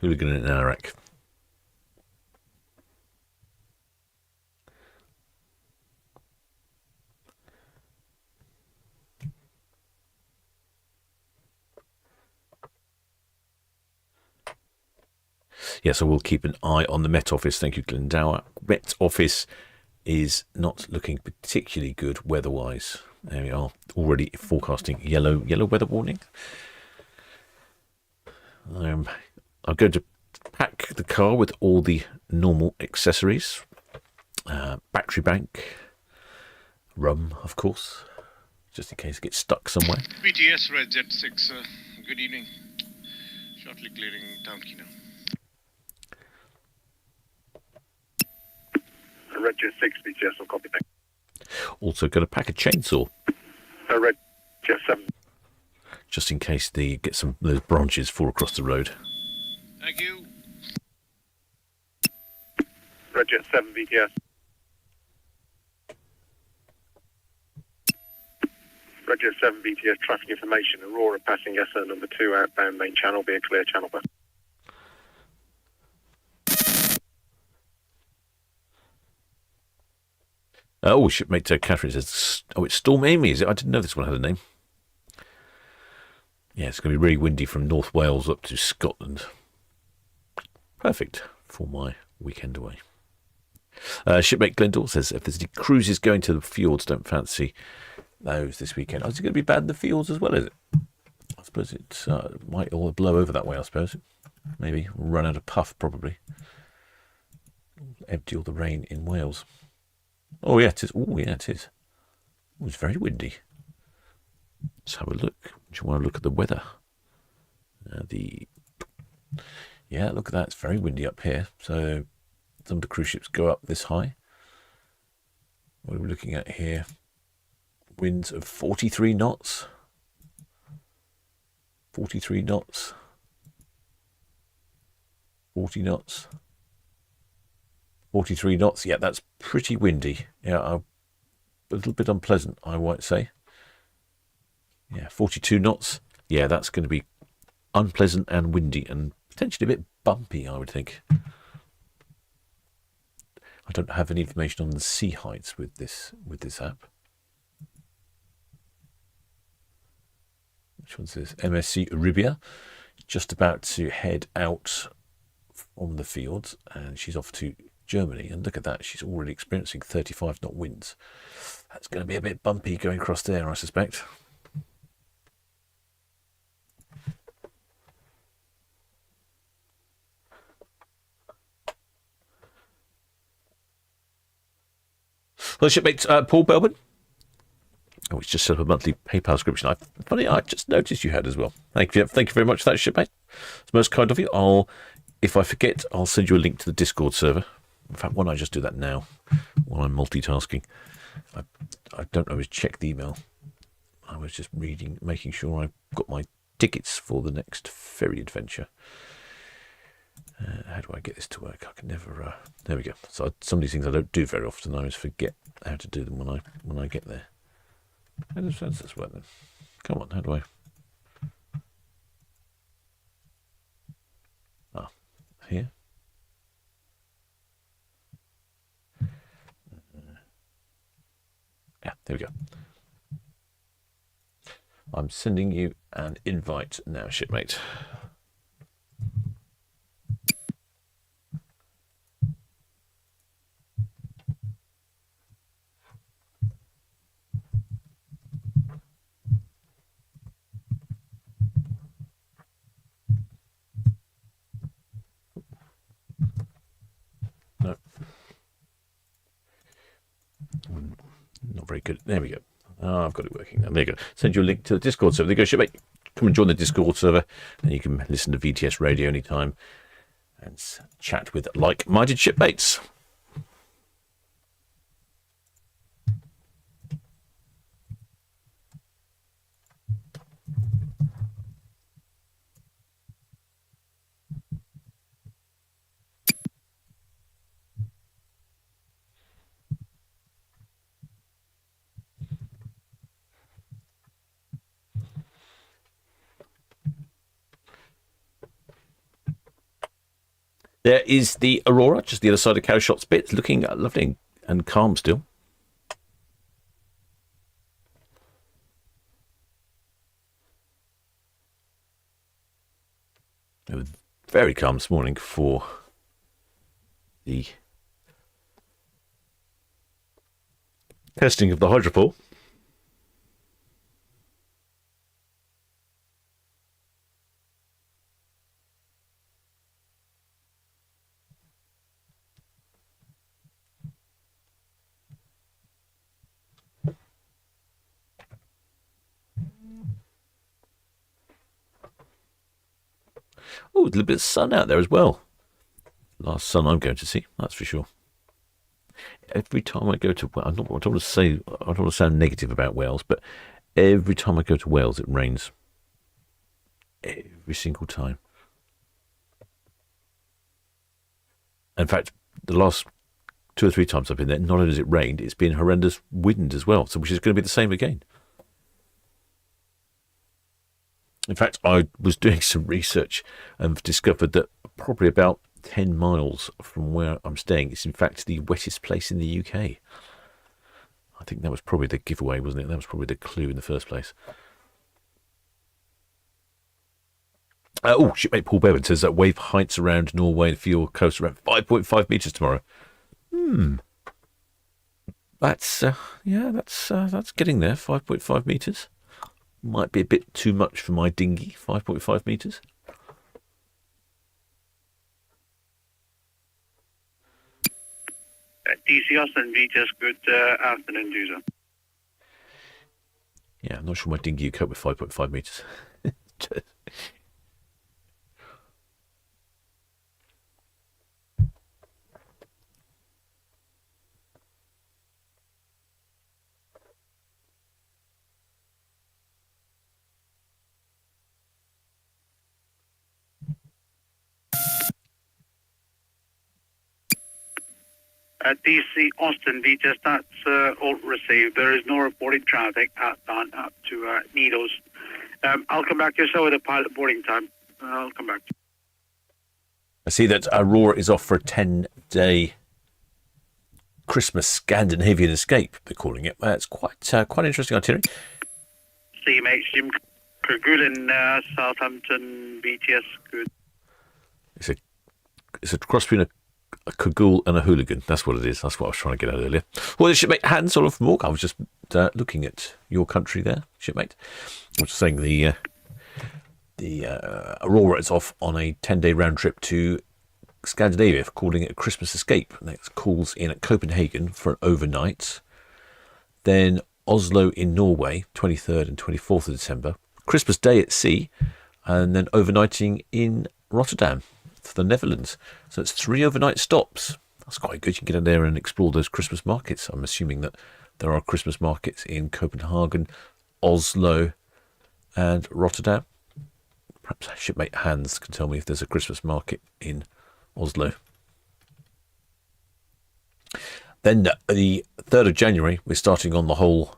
Hooligan in Ararak. Yes, I will keep an eye on the Met Office. Thank you, Glendower. Met Office is not looking particularly good weather-wise. There we are, already forecasting yellow weather warning. I'm going to pack the car with all the normal accessories. Battery bank, rum, of course, just in case it gets stuck somewhere. BTS Red Jet 6, good evening. Shortly clearing Town Quay now. Red Jet 6, BTS, will copy. Also going to pack a chainsaw. Red Jet 7. Just in case they get some of those branches fall across the road. Thank you. Red Jet 7, BTS. Red Jet 7, BTS, traffic information. Aurora passing SO number 2, outbound main channel, be a clear channel pass. Shipmate Catherine says, it's Storm Amy, is it? I didn't know this one had a name. Yeah, it's going to be really windy from North Wales up to Scotland. Perfect for my weekend away. Shipmate Glendor says, if there's any cruises going to the fjords, don't fancy those this weekend. Oh, is it going to be bad in the fjords as well, is it? I suppose it might all blow over that way, I suppose. Maybe run out of puff, probably. Empty all the rain in Wales. Oh, yeah, it is. Oh, yeah, it is. Oh, it's very windy. Let's have a look. Do you want to look at the weather? Yeah, look at that. It's very windy up here. So some of the cruise ships go up this high. What are we looking at here? Winds of 43 knots. 43 knots. 40 knots. 43 knots. Yeah, that's pretty windy. Yeah, a little bit unpleasant, I might say. Yeah, 42 knots. Yeah, that's going to be unpleasant and windy and potentially a bit bumpy, I would think. I don't have any information on the sea heights with this app. Which one's this? MSC Arabia. Just about to head out from the fields, and she's off to Germany. And look at that, she's already experiencing 35 knot winds. That's going to be a bit bumpy going across there, I suspect. Well, shipmate Paul Belbin. Oh, it's just set up a monthly PayPal subscription. I just noticed you had as well. Thank you very much for that, shipmate. It's most kind of you. If I forget, I'll send you a link to the Discord server. In fact, why don't I just do that now while I'm multitasking? I don't always check the email. I was just reading, making sure I've got my tickets for the next ferry adventure. How do I get this to work? I can never. There we go. So some of these things I don't do very often. I always forget how to do them when I get there. How does this work then? Come on, how do I? Here. Yeah, there we go. I'm sending you an invite now, shipmate. No. Not very good. There we go. I've got it working now. There you go. Send you a link to the Discord server. There you go, shipmate. Come and join the Discord server, and you can listen to VTS Radio anytime and chat with like-minded shipmates. There is the Aurora, just the other side of Cowshot Spit, looking lovely and calm still. It was very calm this morning for the testing of the Hydrofoil. Oh, a little bit of sun out there as well. Last sun I'm going to see, that's for sure. Every time I go to, I don't want to say, I don't want to sound negative about Wales, but every time I go to Wales, it rains. Every single time. In fact, the last 2 or 3 times I've been there, not only has it rained, it's been horrendous wind as well, so which is going to be the same again. In fact, I was doing some research and discovered that probably about 10 miles from where I'm staying, it's in fact the wettest place in the UK. I think that was probably the giveaway, wasn't it? That was probably the clue in the first place. Shipmate Paul Bevan says that wave heights around Norway and Fjord coast around 5.5 metres tomorrow. That's that's getting there. 5.5 metres. Might be a bit too much for my dinghy. 5.5 metres. DC Austin Beaches, good afternoon, user. Yeah, I'm not sure my dinghy would cope with 5.5 metres. DC Austin Beaches, that's all received. There is no reported traffic outbound up to Needles. I'll come back to you, so with a pilot boarding time. I'll come back to you. I see that Aurora is off for a 10-day Christmas Scandinavian escape, they're calling it. It's quite an interesting itinerary. See you, mate. Jim Kerguelen, Southampton, BTS, good. It's a cross between a cagoule and a hooligan. That's what it is. That's what I was trying to get at earlier. Well, shipmate Hans Olof Mork. I was just looking at your country there, shipmate. I was saying the Aurora is off on a 10-day round trip to Scandinavia, for calling it a Christmas escape. And it calls in at Copenhagen for an overnight. Then Oslo in Norway, 23rd and 24th of December. Christmas Day at sea, and then overnighting in Rotterdam, for the Netherlands. So it's 3 overnight stops. That's quite good. You can get in there and explore those Christmas markets. I'm assuming that there are Christmas markets in Copenhagen, Oslo, and Rotterdam. Perhaps shipmate Hans can tell me if there's a Christmas market in Oslo. Then the 3rd of January, we're starting on the whole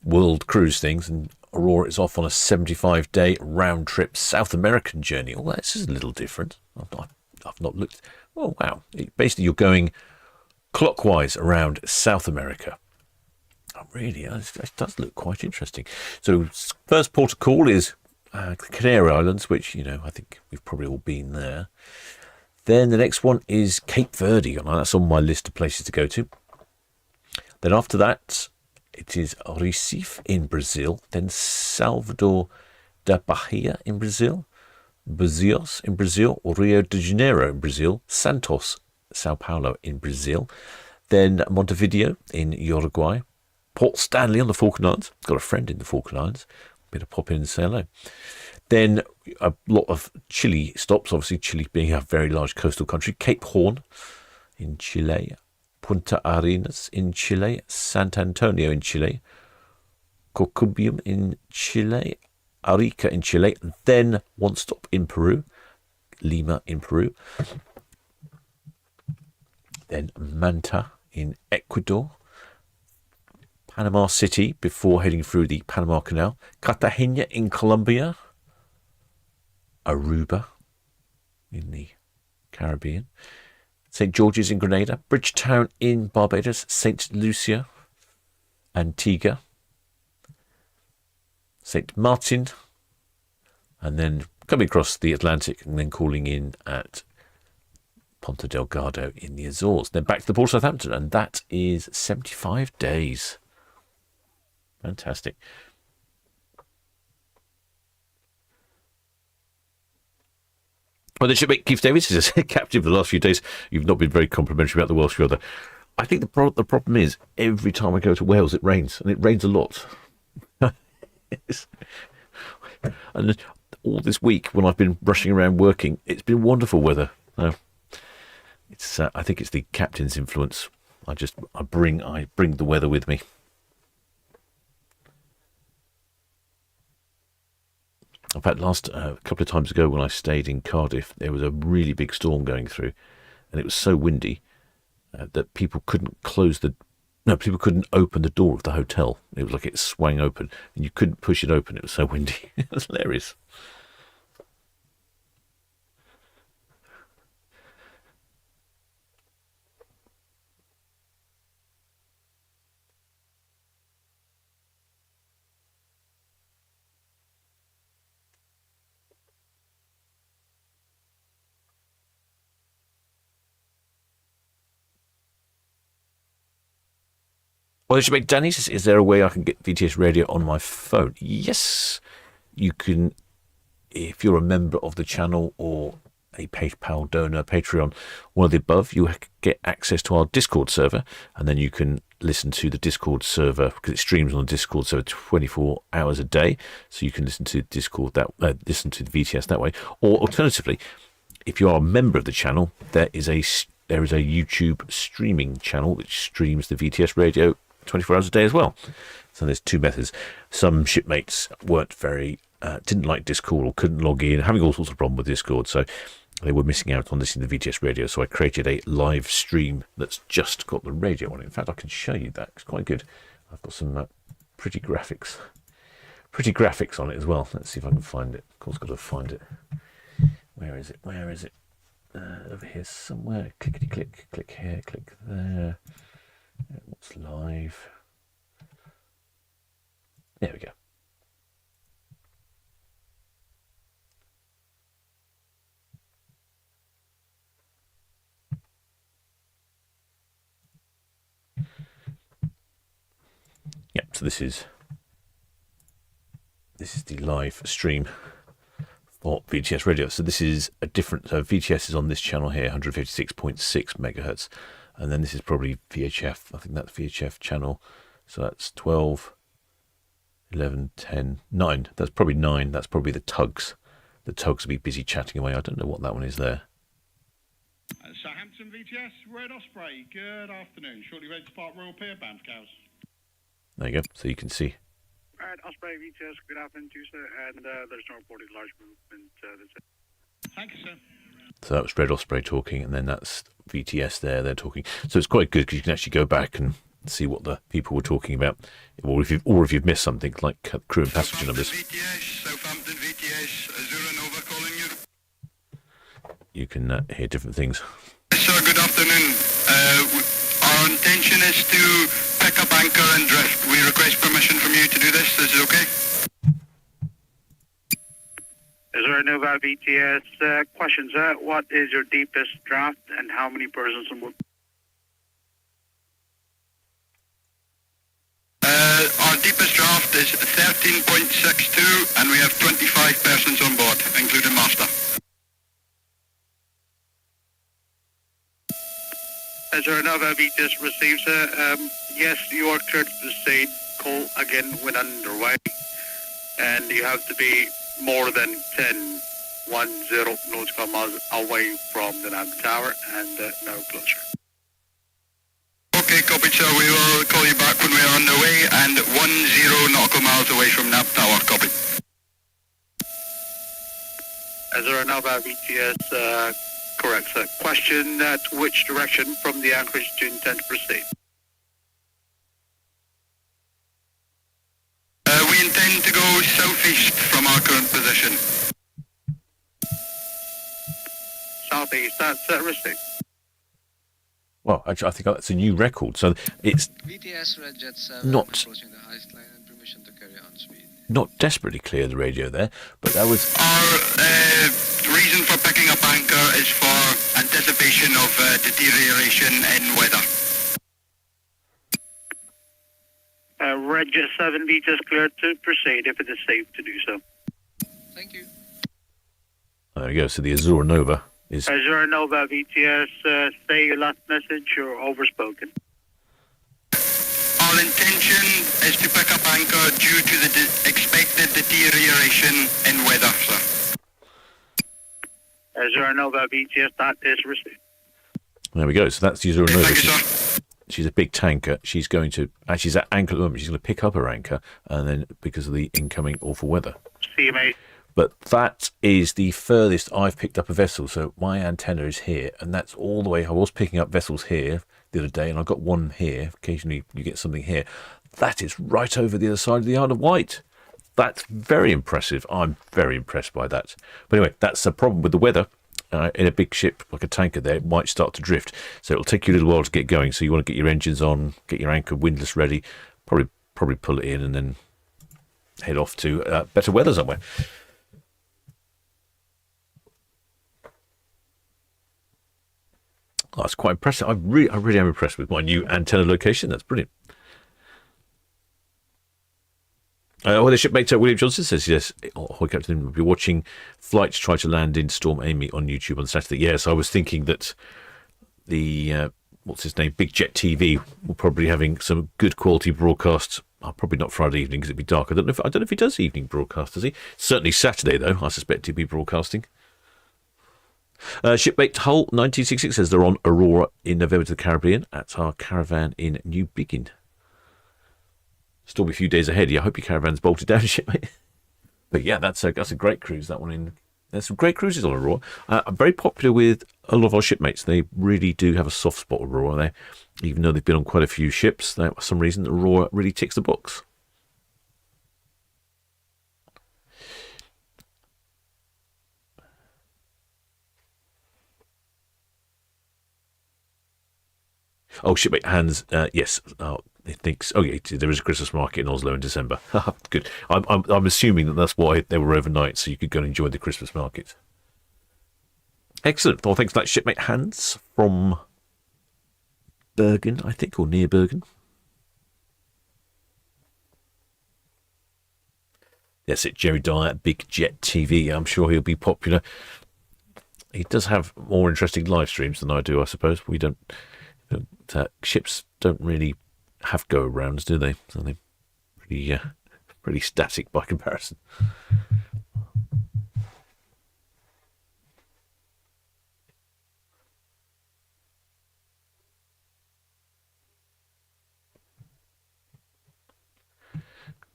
world cruise things, and Aurora is off on a 75-day round-trip South American journey. Oh, this is a little different. I've not looked. Oh, wow. Basically, you're going clockwise around South America. Oh, really? It does look quite interesting. So, first port of call is the Canary Islands, which, I think we've probably all been there. Then the next one is Cape Verde. That's on my list of places to go to. Then after that, it is Recife in Brazil, then Salvador da Bahia in Brazil, Buzios in Brazil, Rio de Janeiro in Brazil, Santos, Sao Paulo in Brazil, then Montevideo in Uruguay, Port Stanley on the Falkland Islands. Got a friend in the Falkland Islands. Better pop in and say hello. Then a lot of Chile stops, obviously Chile being a very large coastal country. Cape Horn in Chile, Punta Arenas in Chile, Sant Antonio in Chile, Cocubum in Chile, Arica in Chile, then one stop in Peru, Lima in Peru, then Manta in Ecuador, Panama City before heading through the Panama Canal, Cartagena in Colombia, Aruba in the Caribbean. St. George's in Grenada. Bridgetown in Barbados. St. Lucia, Antigua. St. Martin. And then coming across the Atlantic and then calling in at Ponta Delgado in the Azores. Then back to the port of Southampton, and that is 75 days. Fantastic. Well, the shipmate Keith Davis is captain for the last few days. You've not been very complimentary about the Welsh weather. I think the problem is every time I go to Wales, it rains, and it rains a lot. And all this week, when I've been rushing around working, it's been wonderful weather. It's I think it's the captain's influence. I bring the weather with me. In fact, last couple of times ago when I stayed in Cardiff, there was a really big storm going through, and it was so windy that people couldn't open the door of the hotel. It was like it swung open, and you couldn't push it open. It was so windy. It was hilarious. Well, it should make Danny says, is there a way I can get VTS radio on my phone? Yes, you can. If you're a member of the channel or a PayPal donor, Patreon, one of the above, you get access to our Discord server, and then you can listen to the Discord server because it streams on the Discord server 24 hours a day. So you can listen to Discord listen to the VTS that way. Or alternatively, if you are a member of the channel, there is a YouTube streaming channel which streams the VTS radio 24 hours a day as well. So there's two methods. Some shipmates didn't like Discord or couldn't log in, having all sorts of problems with Discord, so they were missing out on listening to VTS radio. So I created a live stream that's just got the radio on it. In fact, I can show you that. It's quite good. I've got some pretty graphics on it as well. Let's see if I can find it. Of course, got to find it. Where is it? Over here somewhere. Clickety click, click here, click there. What's live? There we go. Yeah, so this is the live stream for VTS radio. So this is a different. VTS is on this channel here, 156.6 megahertz. And then this is probably VHF. I think that's VHF channel. So that's 12, 11, 10, 9. That's probably 9. That's probably the tugs. The tugs will be busy chatting away. I don't know what that one is there. Southampton VTS, Red Osprey. Good afternoon. Shortly ready to part Royal Pier, bound cows. There you go. So you can see. Red Osprey VTS, good afternoon to you, sir. And there's no reported large movement. That's it. Thank you, sir. So that was Red Osprey talking, and then that's VTS there, they're talking. So it's quite good because you can actually go back and see what the people were talking about, or if you've missed something like crew and passenger numbers. Southampton VTS, Azura Nova calling you. You can hear different things. Sir, good afternoon. Our intention is to pick up anchor and drift. We request permission from you to do this. Is it okay? Azura Nova VTS, question, sir. What is your deepest draft and how many persons on board? Our deepest draft is 13.62 and we have 25 persons on board, including master. Azura Nova VTS received, sir. Yes, you are cleared to proceed. Call again when underway. And you have to be more than 10 nautical miles away from the nav tower and no closer. Okay, copy, sir. We will call you back when we are on the way and 10 nautical miles away from nav tower. Copy. Azura Nova VTS, correct, sir. Question, to which direction from the anchorage do you intend to proceed? We intend to go southeast from our current position. southeast. That's received. Well, actually, I think that's a new record. So it's VTS Red Jet 7 not approaching the highest line and permission to carry on speed. not desperately clear, the radio there, but that was... Our reason for picking up anchor is for anticipation of deterioration in weather. Red Jet 7 just cleared to proceed if it is safe to do so. Thank you. There we go. So the Azura Nova is... Azura Nova VTS, say your last message or overspoken. Our intention is to pick up anchor due to the expected deterioration in weather, sir. Azura Nova VTS, that is received. There we go. So that's the Azura Nova. Thank you, sir. She's a big tanker. She's going to... she's at anchor at the moment. She's going to pick up her anchor, and then because of the incoming awful weather. See you, mate. But that is the furthest I've picked up a vessel. So my antenna is here, and that's all the way. I was picking up vessels here the other day, and I've got one here. Occasionally you get something here. That is right over the other side of the Isle of Wight. That's very impressive. I'm very impressed by that. But anyway, that's the problem with the weather. In a big ship like a tanker there, it might start to drift. So it'll take you a little while to get going. So you want to get your engines on, get your anchor windlass ready, probably pull it in and then head off to better weather somewhere. Oh, that's quite impressive. I really am impressed with my new antenna location. That's brilliant. Well, the shipmate William Johnson says, yes, Ahoy Captain will be watching flights try to land in Storm Amy on YouTube on Saturday. Yes, I was thinking that the, what's his name, Big Jet TV will probably having some good quality broadcasts. Probably not Friday evening because it'd be dark. I don't know if he does evening broadcast, does he? Certainly Saturday, though. I suspect he'd be broadcasting. Shipmate Hull 1966 says they're on Aurora in November to the Caribbean at our caravan in New Biggin. Still be a few days ahead. Yeah, I hope your caravan's bolted down, shipmate. But yeah, that's a great cruise. That one in. There's some great cruises on Aurora. Very popular with a lot of our shipmates. They really do have a soft spot with Aurora. They, even though they've been on quite a few ships, for some reason Aurora really ticks the box. Oh, shipmate Hans, yes. He thinks. Oh, yeah, there is a Christmas market in Oslo in December. Good. I'm assuming that that's why they were overnight, so you could go and enjoy the Christmas market. Excellent. Well, thanks for that, shipmate Hans from Bergen, I think, or near Bergen. That's it, Jerry Dyer, Big Jet TV. I'm sure he'll be popular. He does have more interesting live streams than I do, I suppose. We don't. Ships don't really have go-arounds, do they? So they're pretty static by comparison.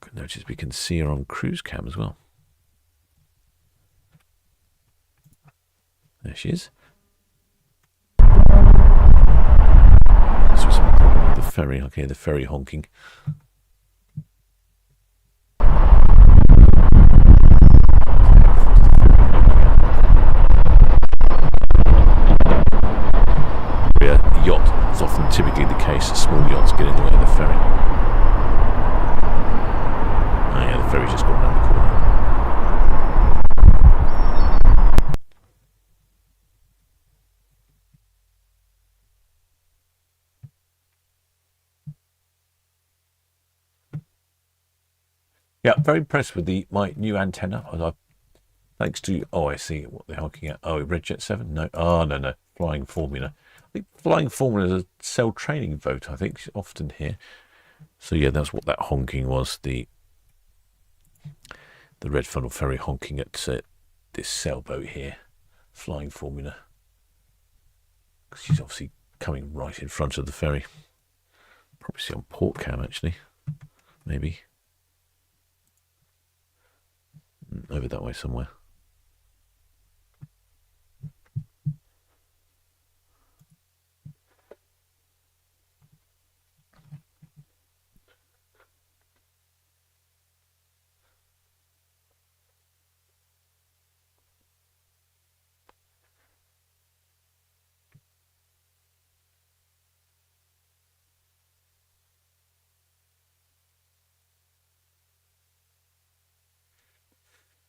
Good notice we can see her on cruise cam as well. There she is. The ferry, okay, the ferry honking. A yacht is often typically the case. Small yachts get in the way of the ferry. Oh yeah, the ferry's just gone around the corner. Yeah, very impressed with my new antenna. Thanks to, I see what they're honking at. Oh, Red Jet 7? No. Oh, no. Flying Formula. I think Flying Formula is a cell training boat, I think, often here. So, yeah, that's what that honking was. The Red Funnel Ferry honking at this sailboat here. Flying Formula. Because she's obviously coming right in front of the ferry. Probably see on port cam, actually. Maybe. Over that way somewhere.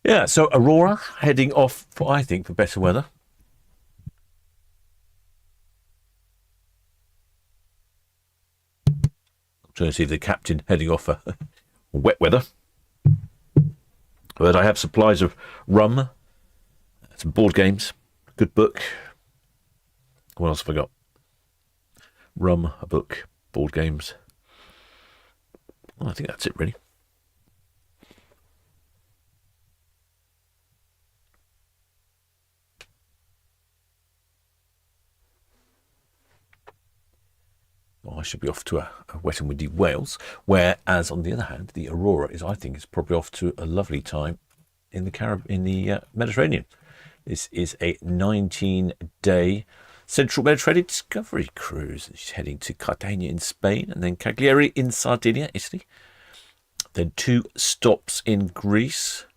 Yeah, so Aurora heading off, for, I think, for better weather. Alternatively, the captain heading off for wet weather. But I have supplies of rum, some board games, good book. What else have I got? Rum, a book, board games. Well, I think that's it, really. I should be off to a wet and windy Wales, whereas on the other hand, the Aurora is, I think, is probably off to a lovely time in the Mediterranean. This is a 19-day Central Mediterranean discovery cruise. She's heading to Cartagena in Spain, and then Cagliari in Sardinia, Italy. Then 2 stops in Greece,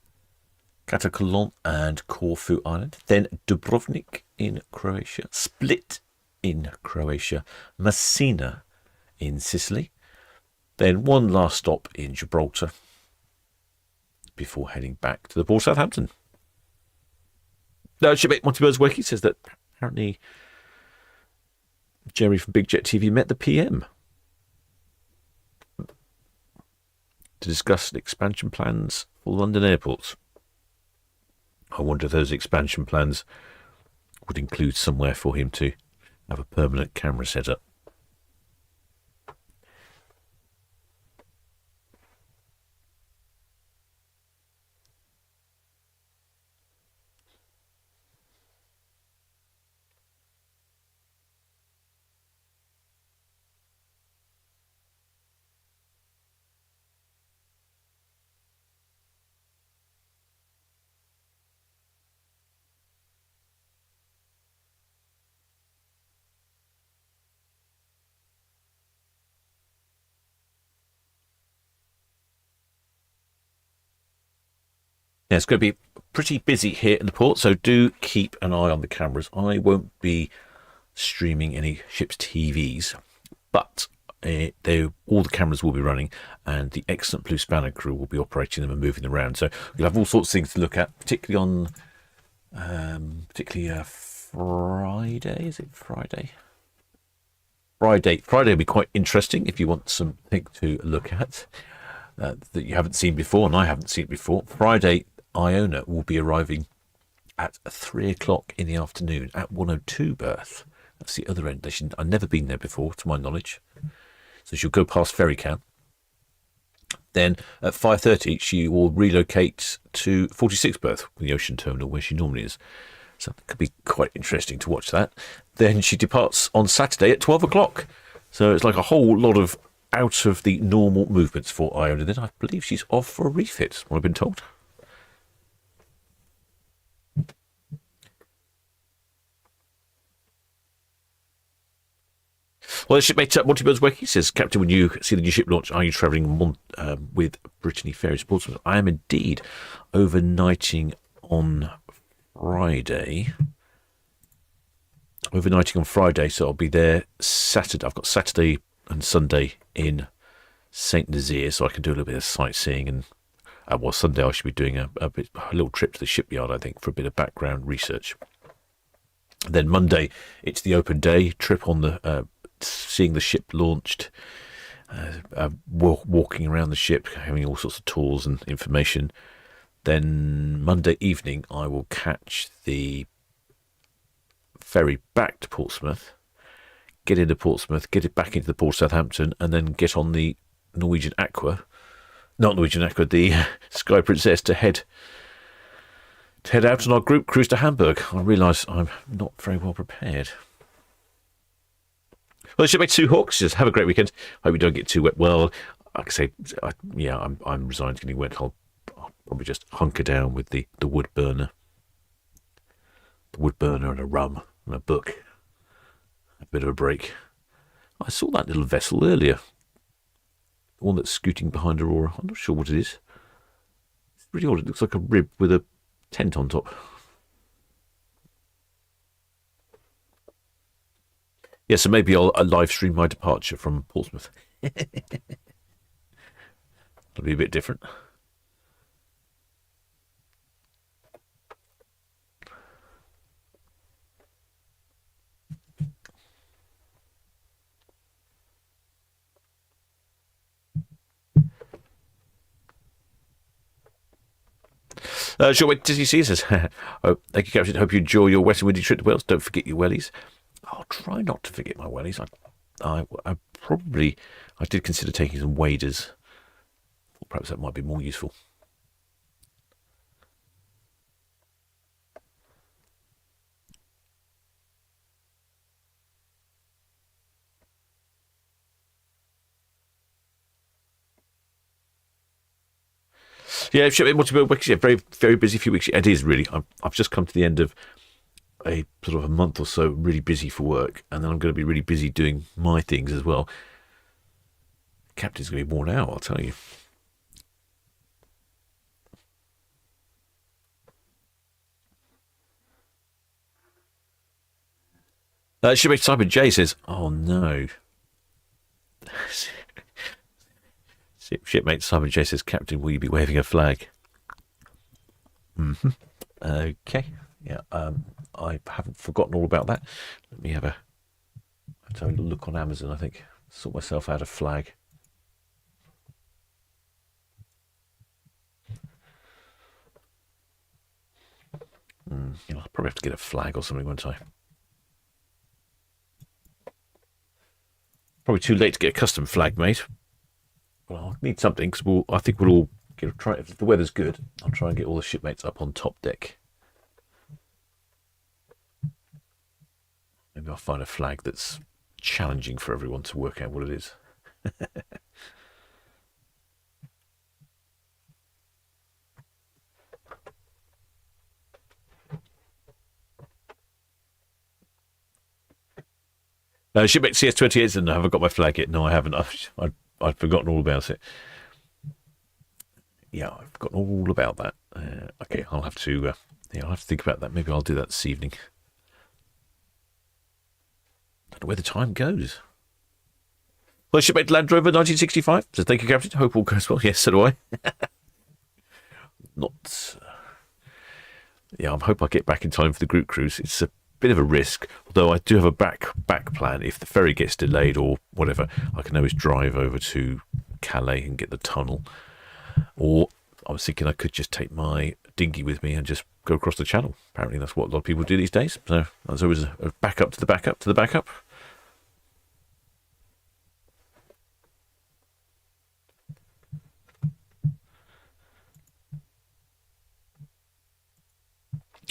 Katakolon and Corfu Island. Then Dubrovnik in Croatia, Split in Croatia, Messina in Sicily, then 1 last stop in Gibraltar before heading back to the port of Southampton. Now, shipmate Monty Bird's Wakey says that apparently Jerry from Big Jet TV met the PM to discuss expansion plans for London airports. I wonder if those expansion plans would include somewhere for him to have a permanent camera set up. Yeah, it's going to be pretty busy here in the port, so do keep an eye on the cameras. I won't be streaming any ships' TVs, but all the cameras will be running, and the excellent Blue Spanner crew will be operating them and moving them around. So you'll have all sorts of things to look at, particularly on Friday. Is it Friday? Friday will be quite interesting if you want something to look at that you haven't seen before, and I haven't seen it before. Friday, Iona will be arriving at 3 o'clock in the afternoon at 102 berth. That's the other end. I've never been there before, to my knowledge. So she'll go past Ferrycan. Then at 5:30, she will relocate to 46 berth, the ocean terminal where she normally is. So it could be quite interesting to watch that. Then she departs on Saturday at 12 o'clock. So it's like a whole lot of out of the normal movements for Iona. Then I believe she's off for a refit, what I've been told. Well, the shipmate Monty Bird's Wakey says, Captain, when you see the new ship launch, are you travelling with Brittany Ferries Portsmouth? I am indeed overnighting on Friday. So I'll be there Saturday. I've got Saturday and Sunday in St. Nazaire, so I can do a little bit of sightseeing. And Sunday I should be doing a little trip to the shipyard, I think, for a bit of background research. Then Monday, it's the open day trip on the seeing the ship launched, walking around the ship, having all sorts of tours and information. Then Monday evening, I will catch the ferry back to Portsmouth, get into Portsmouth, get it back into the port of Southampton, and then get on the the Sky Princess to head out on our group cruise to Hamburg. I realise I'm not very well prepared. Well, shipmate Sue Hawks says, have a great weekend. Hope you don't get too wet. Well, like I say, I'm resigned to getting wet. I'll probably just hunker down with the wood burner. The wood burner and a rum and a book. A bit of a break. I saw that little vessel earlier. The one that's scooting behind Aurora. I'm not sure what it is. It's really odd. It looks like a rib with a tent on top. Yeah, so maybe I'll live stream my departure from Portsmouth. It'll be a bit different. Shortway TCC says, oh, thank you, Captain. Hope you enjoy your wet and windy trip to Wales. Don't forget your wellies. I'll try not to forget my wellies. I did consider taking some waders. Perhaps that might be more useful. Yeah, multiple weeks. Yeah, very, very busy few weeks. It is really. I've just come to the end of a sort of a month or so, really busy for work, and then I'm going to be really busy doing my things as well. Captain's going to be worn out, I'll tell you. Shipmate Simon J says, "Oh no." Shipmate Simon J says, "Captain, will you be waving a flag?" Okay. Yeah. I haven't forgotten all about that. Let me have a look on Amazon. I think sort myself out a flag. I'll probably have to get a flag or something one time. Probably too late to get a custom flag made. Well, I'll need something because I think we'll all try. If the weather's good, I'll try and get all the shipmates up on top deck. Maybe I'll find a flag that's challenging for everyone to work out what it is. Shipmate CS28 said, "No, have I got my flag yet?" No, I haven't. I'd forgotten all about it. Yeah, I've forgotten all about that. Okay, I'll have to think about that. Maybe I'll do that this evening. I don't know where the time goes. Well, shipmate Land Rover 1965 says, "Thank you, Captain. Hope all goes well." Yes, so do I. Not. Yeah, I hope I get back in time for the group cruise. It's a bit of a risk, although I do have a back plan. If the ferry gets delayed or whatever, I can always drive over to Calais and get the tunnel. Or I was thinking I could just take my dinghy with me and just go across the channel. Apparently that's what a lot of people do these days. So that's always a backup to the backup to the backup.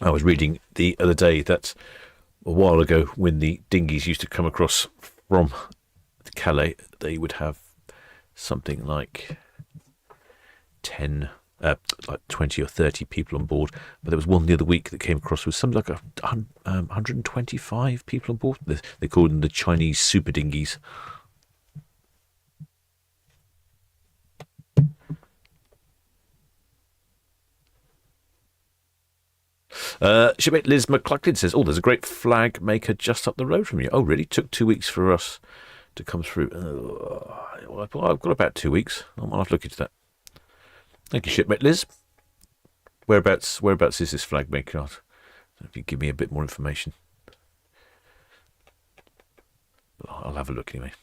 I was reading the other day that a while ago, when the dinghies used to come across from Calais, they would have something like 20 or 30 people on board. But there was one the other week that came across with something like 125 people on board. They called them the Chinese super dinghies. Shipmate Liz McClucklin says, "Oh, there's a great flag maker just up the road from you." Oh, really? Took 2 weeks for us to come through. Well, I've got about 2 weeks. I'll have to look into that. Thank you, Shipmate Liz. Whereabouts is this flag maker? If you give me a bit more information, I'll have a look anyway.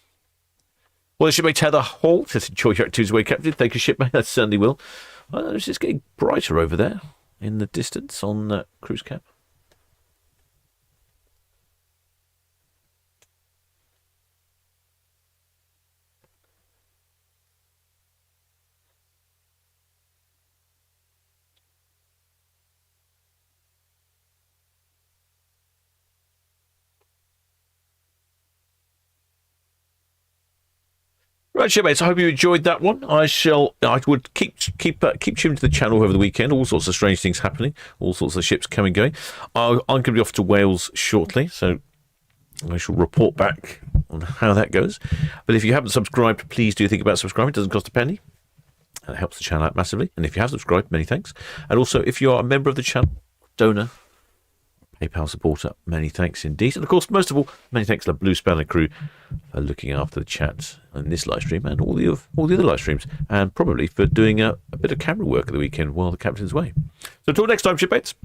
Well, Shipmate Heather Hall says, "Enjoy your activities away, Captain." Thank you, Shipmate. I certainly will. It's just getting brighter over there in the distance on cruise cap. Right, shipmates, I hope you enjoyed that one. I would keep tuned to the channel over the weekend. All sorts of strange things happening. All sorts of ships coming going. I'm going to be off to Wales shortly, so I shall report back on how that goes. But if you haven't subscribed, please do think about subscribing. It doesn't cost a penny, and it helps the channel out massively. And if you have subscribed, many thanks. And also, if you are a member of the channel, donor, PayPal supporter, many thanks indeed. And of course, most of all, many thanks to the Blue Spanner crew for looking after the chat in this live stream and all the other live streams, and probably for doing a bit of camera work at the weekend while the captain's away. So until next time, shipmates.